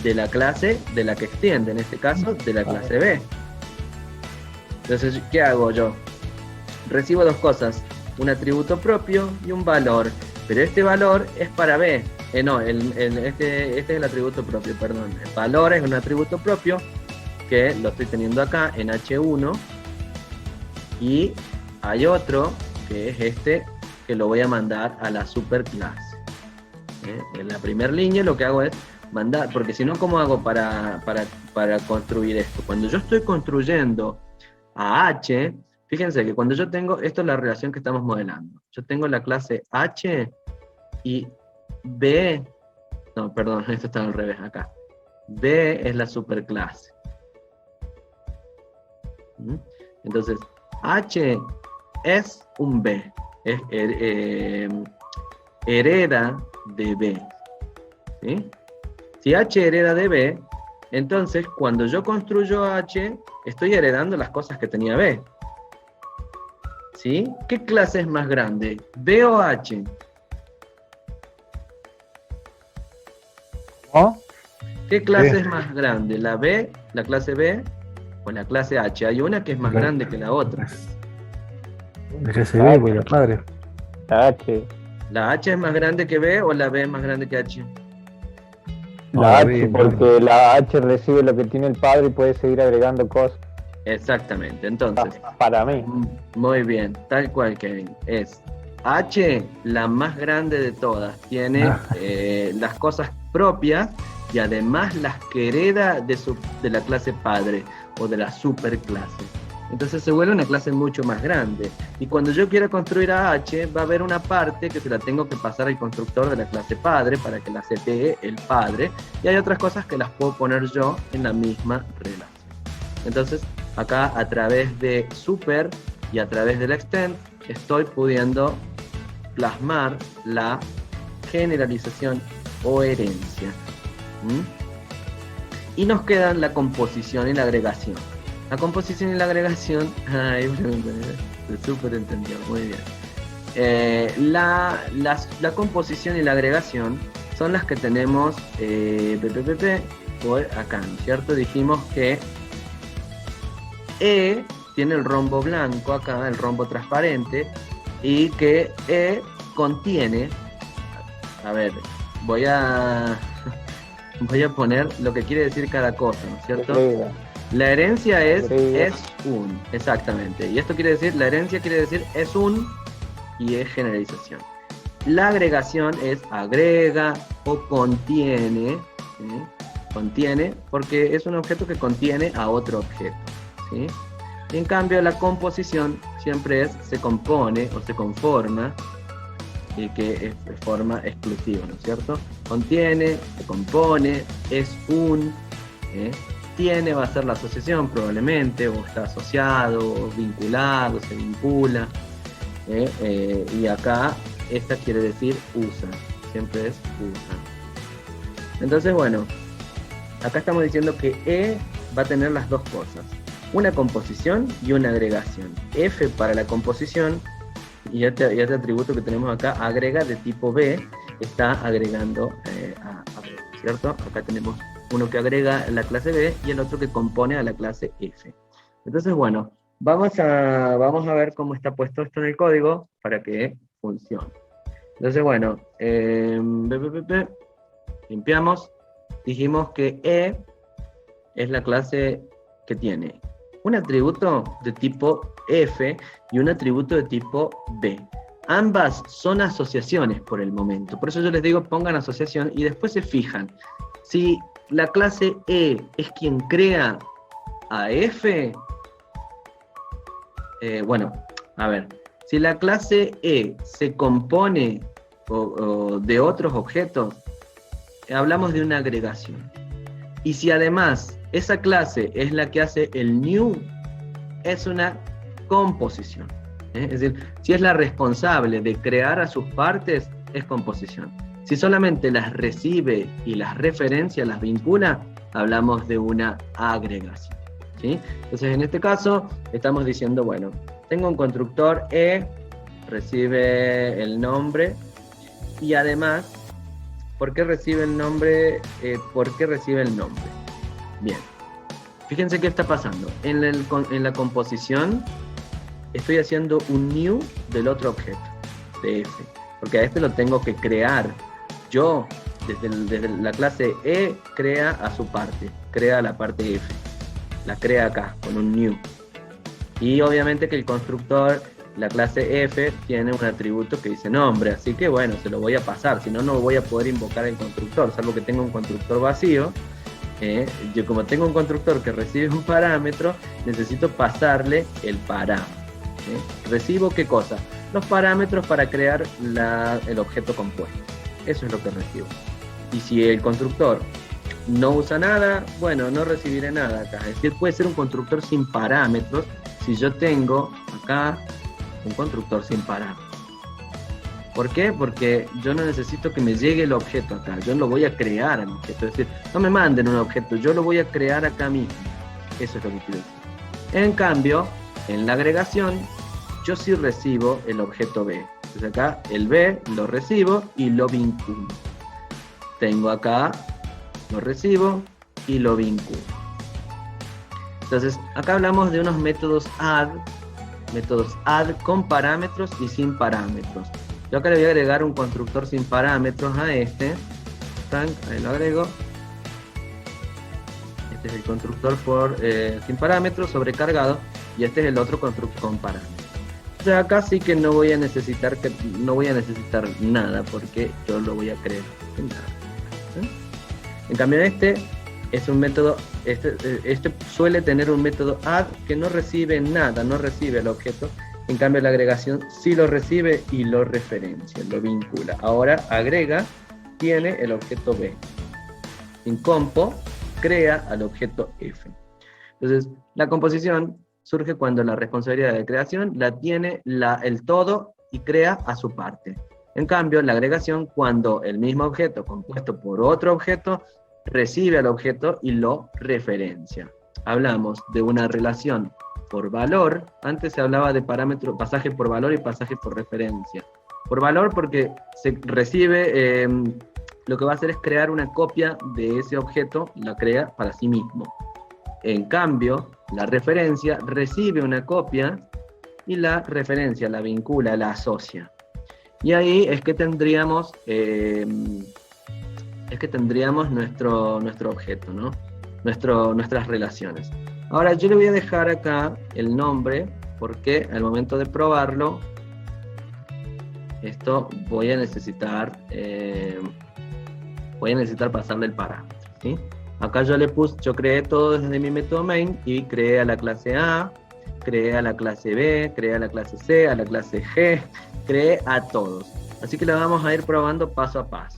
de la clase de la que extiende, en este caso de la clase B. Entonces, ¿qué hago yo? Recibo dos cosas, un atributo propio y un valor, pero este valor es para B. Este es el atributo propio, perdón. El valor es un atributo propio que lo estoy teniendo acá en H1 y hay otro que es este que lo voy a mandar a la superclase. En la primera línea lo que hago es mandar, porque si no, ¿cómo hago para construir esto? Cuando yo estoy construyendo a H, fíjense que cuando yo tengo, esto es la relación que estamos modelando. Yo tengo la clase H y B, no, perdón, esto está al revés acá. B es la superclase. Entonces, H es un B, hereda de B. ¿Sí? Si H hereda de B, entonces cuando yo construyo H, estoy heredando las cosas que tenía B. ¿Sí? ¿Qué clase es más grande? ¿B o H? ¿No? ¿Qué clase B. es más grande? ¿La B, la clase B o la clase H? Hay una que es más grande que la otra. La clase B, pues la padre. La H. ¿La H es más grande que B o la B es más grande que H? La B, H, porque la H recibe lo que tiene el padre y puede seguir agregando cosas. Exactamente, entonces. Para mí. Muy bien, tal cual, Kevin. Es H la más grande de todas. Tiene las cosas propias y además las que hereda de la clase padre o de la superclase. Entonces se vuelve una clase mucho más grande. Y cuando yo quiera construir a H, va a haber una parte que se la tengo que pasar al constructor de la clase padre para que la sepee el padre. Y hay otras cosas que las puedo poner yo en la misma relación. Entonces, acá a través de super y a través del extend, estoy pudiendo plasmar la generalización o herencia. Y nos quedan la composición y la agregación. La composición y la agregación, se súper entendió, muy bien. La composición y la agregación son las que tenemos por acá, ¿no es cierto? Dijimos que E tiene el rombo blanco acá, el rombo transparente, y que E contiene, a ver, voy a poner lo que quiere decir cada cosa, ¿no es cierto? La herencia es un, exactamente. Y esto quiere decir, la herencia quiere decir es un y es generalización. La agregación es agrega o contiene, ¿sí? Contiene porque es un objeto que contiene a otro objeto, ¿sí? Y en cambio la composición siempre es se compone o se conforma, y que es de forma exclusiva, ¿no es cierto? Contiene, se compone, es un, tiene va a ser la asociación probablemente, o está asociado, o vinculado, se vincula, y acá esta quiere decir usa, siempre es usa. Entonces, bueno, acá estamos diciendo que E va a tener las dos cosas, una composición y una agregación. F para la composición, y este atributo que tenemos acá, agrega de tipo B, está agregando a B, ¿cierto? Acá tenemos uno que agrega a la clase B y el otro que compone a la clase F. Entonces, bueno, vamos a ver cómo está puesto esto en el código para que funcione. Entonces, bueno, limpiamos, dijimos que E es la clase que tiene un atributo de tipo F y un atributo de tipo B. Ambas son asociaciones por el momento, por eso yo les digo pongan asociación y después se fijan. Si la clase E es quien crea a F, bueno, a ver, si la clase E se compone de otros objetos, hablamos de una agregación. Y si además esa clase es la que hace el new, es una composición. Es decir, si es la responsable de crear a sus partes, es composición. Si solamente las recibe y las referencia, las vincula, hablamos de una agregación, ¿sí? Entonces, en este caso, estamos diciendo, bueno, tengo un constructor E, recibe el nombre, y además, ¿por qué recibe el nombre? Bien, fíjense qué está pasando. En la composición, estoy haciendo un new del otro objeto, de F, porque a este lo tengo que crear. Yo, desde la clase E, crea a su parte, crea la parte F, la crea acá, con un new. Y obviamente que el constructor, la clase F, tiene un atributo que dice nombre, así que bueno, se lo voy a pasar, si no, no voy a poder invocar el constructor, salvo que tenga un constructor vacío. Yo como tengo un constructor que recibe un parámetro, necesito pasarle el parámetro. ¿Recibo qué cosa? Los parámetros para crear el objeto compuesto. eso es lo que recibo. Y si el constructor no usa nada, bueno, no recibiré nada acá. Es decir, puede ser un constructor sin parámetros si yo tengo acá un constructor sin parámetros. ¿Por qué? Porque yo no necesito que me llegue el objeto acá, yo lo voy a crear al objeto. Es decir, no me manden un objeto, yo lo voy a crear acá mismo. Eso es lo que quiero decir. En cambio, en la agregación, yo sí recibo el objeto B. Entonces acá el B lo recibo y lo vinculo. Tengo acá, lo recibo y lo vinculo. Entonces, acá hablamos de unos métodos add con parámetros y sin parámetros. Yo acá le voy a agregar un constructor sin parámetros a este. Ahí lo agrego. Este es el constructor sin parámetros, sobrecargado. Y este es el otro constructor con parámetros. O sea, acá sí que no voy a necesitar nada, porque yo lo voy a crear sin nada. ¿Sí? En cambio este es un método, este suele tener un método add que no recibe nada, no recibe el objeto. En cambio la agregación sí lo recibe y lo referencia, lo vincula. Ahora agrega, tiene el objeto B. En compo, crea al objeto F. Entonces, la composición surge cuando la responsabilidad de creación la tiene el todo y crea a su parte. En cambio, la agregación, cuando el mismo objeto compuesto por otro objeto recibe al objeto y lo referencia. Hablamos de una relación por valor. Antes se hablaba de parámetro, pasaje por valor y pasaje por referencia. Por valor porque se recibe, lo que va a hacer es crear una copia de ese objeto, la crea para sí mismo. En cambio, la referencia recibe una copia y la referencia la vincula, la asocia. Y ahí es que tendríamos, nuestro objeto, ¿no? Nuestras relaciones. Ahora yo le voy a dejar acá el nombre, porque al momento de probarlo, esto voy a necesitar pasarle el parámetro, ¿sí? Acá yo creé todo desde mi método main y creé a la clase A, creé a la clase B, creé a la clase C, a la clase G, creé a todos. Así que la vamos a ir probando paso a paso.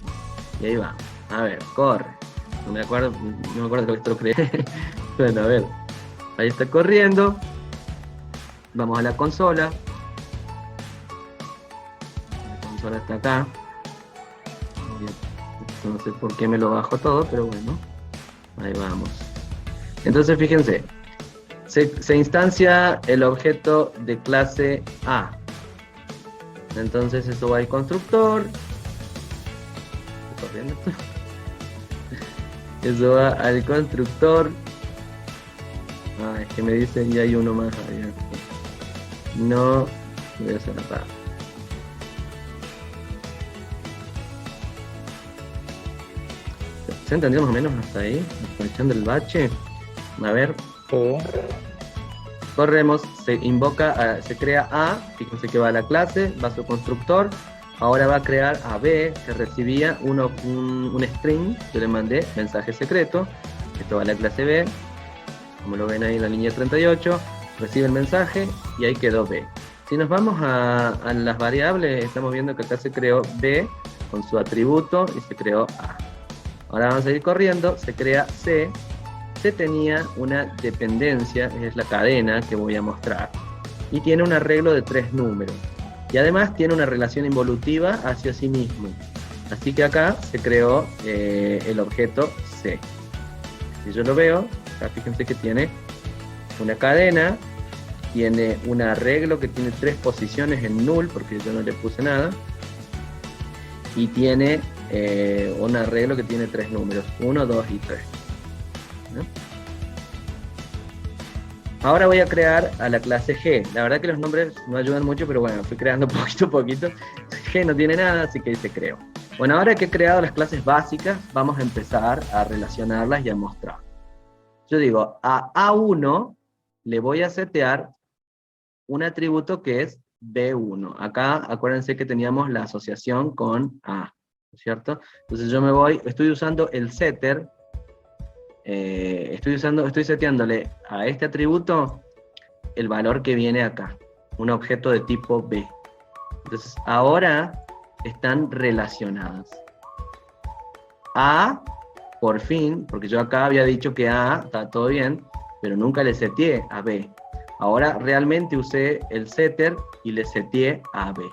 Y ahí va. A ver, corre. No me acuerdo que esto lo creé. Bueno, a ver. Ahí está corriendo. Vamos a la consola. La consola está acá. No sé por qué me lo bajo todo, pero bueno. Ahí vamos. Entonces fíjense. Se instancia el objeto de clase A. Entonces eso va al constructor. ¿Está corriendo esto? Eso va al constructor. Es que me dicen ya hay uno más allá. No, voy a hacer acá. ¿Se entendió más o menos hasta ahí? Aprovechando el bache. A ver. Corremos, se crea A, fíjense que va a la clase, va a su constructor. Ahora va a crear a B, que recibía un string. Yo le mandé mensaje secreto. Esto va a la clase B. Como lo ven ahí en la línea 38, recibe el mensaje y ahí quedó B. Si nos vamos a las variables, estamos viendo que acá se creó B con su atributo y se creó A. Ahora vamos a ir corriendo, se crea C. C tenía una dependencia, es la cadena que voy a mostrar, y tiene un arreglo de 3 números. Y además tiene una relación involutiva hacia sí mismo. Así que acá se creó el objeto C. Si yo lo veo, acá fíjense que tiene una cadena, tiene un arreglo que tiene 3 posiciones en null, porque yo no le puse nada, y tiene un arreglo que tiene 3 números, 1, 2 y 3. ¿No? Ahora voy a crear a la clase G. La verdad que los nombres no ayudan mucho, pero bueno, fui creando poquito a poquito. G no tiene nada, así que se creó. Bueno, ahora que he creado las clases básicas, vamos a empezar a relacionarlas y a mostrar. Yo digo, a A1 le voy a setear un atributo que es B1. Acá, acuérdense que teníamos la asociación con A, ¿cierto? Entonces yo estoy usando el setter, estoy seteándole a este atributo el valor que viene acá, un objeto de tipo B. Entonces ahora están relacionadas. A, por fin, porque yo acá había dicho que A está todo bien, pero nunca le seteé a B. Ahora realmente usé el setter y le seteé a B.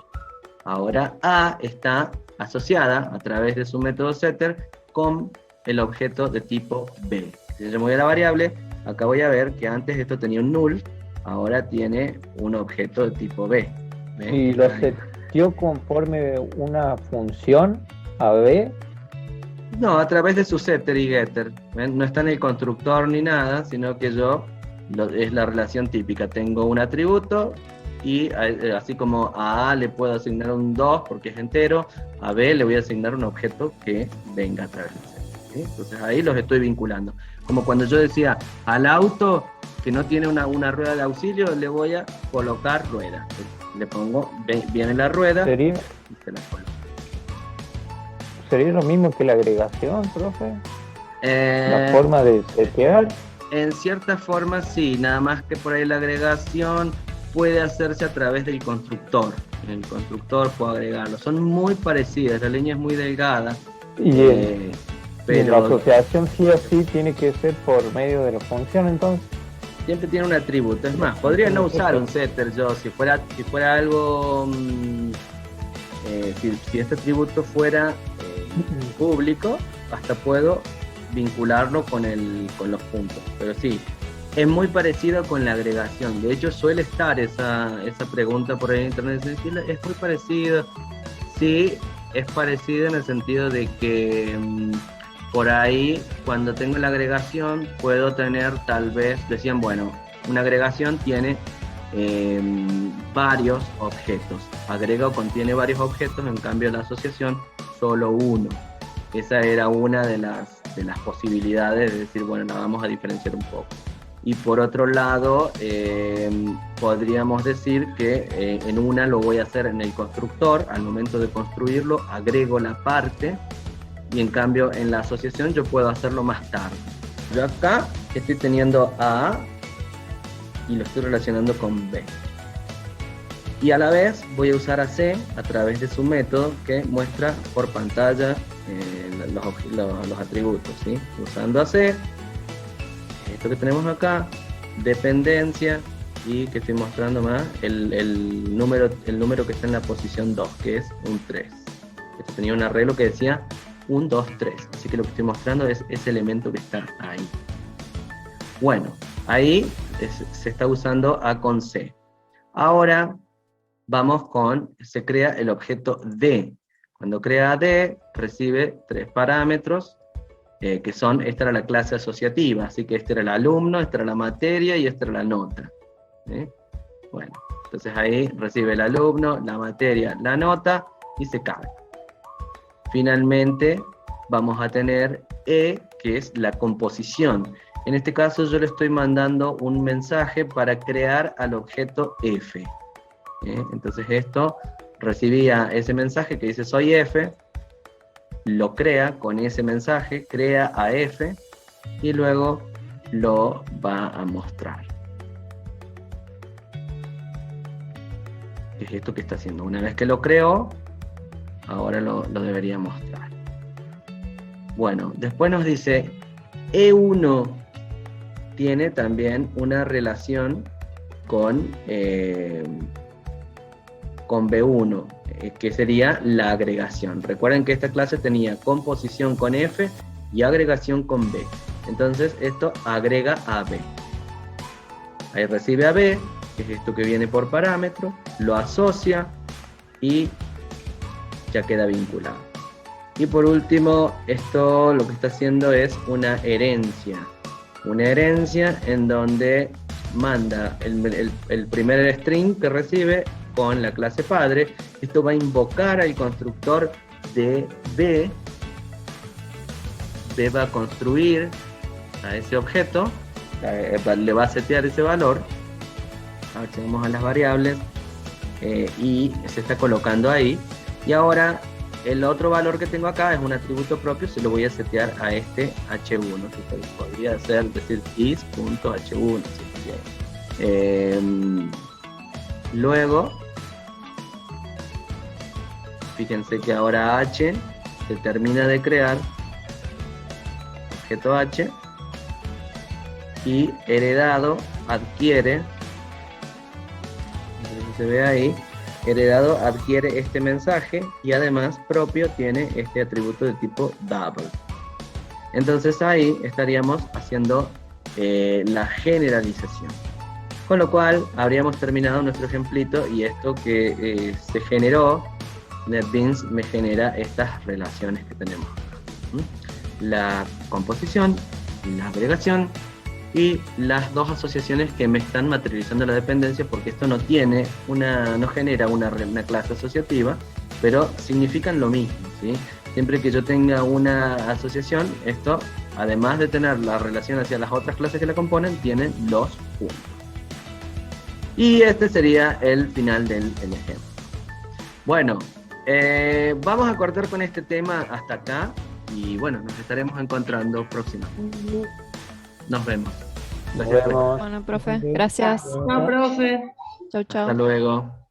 Ahora A está asociada a través de su método setter con el objeto de tipo B. Si yo me voy a la variable, acá voy a ver que antes esto tenía un null, ahora tiene un objeto de tipo B. ¿Ven? Y lo seteó conforme una función a B. No, a través de su setter y getter. ¿Ven? No está en el constructor ni nada, sino que es la relación típica. Tengo un atributo y así como a le puedo asignar un 2 porque es entero, a B le voy a asignar un objeto que venga a través del setter, ¿sí? Entonces ahí los estoy vinculando. Como cuando yo decía al auto que no tiene una rueda de auxilio, le voy a colocar rueda. Le pongo, viene la rueda ¿Sería, y se la coloco. ¿Sería lo mismo que la agregación, profe? La Eh, forma de setear. En cierta forma sí, nada más que por ahí la agregación puede hacerse a través del constructor. En el constructor puedo agregarlo. Son muy parecidas, la línea es muy delgada. Y pero la asociación sí o sí tiene que ser por medio de la función, entonces. siempre tiene un atributo. Es más, podría no usar un setter yo, si fuera algo, si este atributo fuera público, hasta puedo vincularlo con los puntos. Pero sí, es muy parecido con la agregación. De hecho, suele estar esa pregunta por ahí en internet. Es muy parecido. Sí, es parecido en el sentido de que por ahí, cuando tengo la agregación, puedo tener tal vez, decían, bueno, una agregación tiene varios objetos. Agrega o contiene varios objetos, en cambio la asociación solo uno. Esa era una de las posibilidades de decir, bueno, la vamos a diferenciar un poco. Y por otro lado, podríamos decir que en una lo voy a hacer en el constructor, al momento de construirlo agrego la parte, y en cambio en la asociación yo puedo hacerlo más tarde. Yo acá estoy teniendo A y lo estoy relacionando con B. Y a la vez voy a usar a C a través de su método que muestra por pantalla los atributos, ¿sí? Usando a C, esto que tenemos acá, dependencia, y que estoy mostrando más, el número que está en la posición 2, que es un 3. Esto tenía un arreglo que decía 1, 2, 3, así que lo que estoy mostrando es ese elemento que está ahí. Bueno, ahí se está usando A con C. Ahora vamos se crea el objeto D. Cuando crea D, recibe 3 parámetros, que son, esta era la clase asociativa, así que este era el alumno, esta era la materia y esta era la nota. Bueno, entonces ahí recibe el alumno, la materia, la nota, y se carga. Finalmente vamos a tener E, que es la composición. En este caso yo le estoy mandando un mensaje para crear al objeto F. Entonces esto recibía ese mensaje que dice soy F, lo crea con ese mensaje, crea a F y luego lo va a mostrar. ¿Qué es esto que está haciendo? Una vez que lo creó, ahora lo debería mostrar. Bueno, después nos dice E1 tiene también una relación con B1, que sería la agregación. Recuerden que esta clase tenía composición con F y agregación con B. Entonces esto agrega a B. Ahí recibe a B, que es esto que viene por parámetro, lo asocia y ya queda vinculado. Y por último, esto lo que está haciendo es una herencia. Una herencia en donde manda el primer string que recibe con la clase padre. Esto va a invocar al constructor de B. B va a construir a ese objeto, le va a setear ese valor. Accedemos a las variables y se está colocando ahí. Y ahora el otro valor que tengo acá es un atributo propio, se lo voy a setear a este h1, que podría decir is.h1. Luego, fíjense que ahora h se termina de crear objeto H, y heredado adquiere, se ve ahí, heredado adquiere este mensaje y además propio tiene este atributo de tipo double. Entonces ahí estaríamos haciendo la generalización. Con lo cual habríamos terminado nuestro ejemplito y esto que se generó, NetBeans me genera estas relaciones que tenemos. La composición, la agregación y las dos asociaciones que me están materializando la dependencia, porque esto no genera una clase asociativa, pero significan lo mismo, ¿sí? Siempre que yo tenga una asociación, esto, además de tener la relación hacia las otras clases que la componen, tiene los puntos. Y este sería el final del ejemplo. Bueno, vamos a cortar con este tema hasta acá y bueno, nos estaremos encontrando próximamente. Nos vemos. Nos vemos. Bueno, profe, gracias. No, profe. Chau, chau. Hasta luego.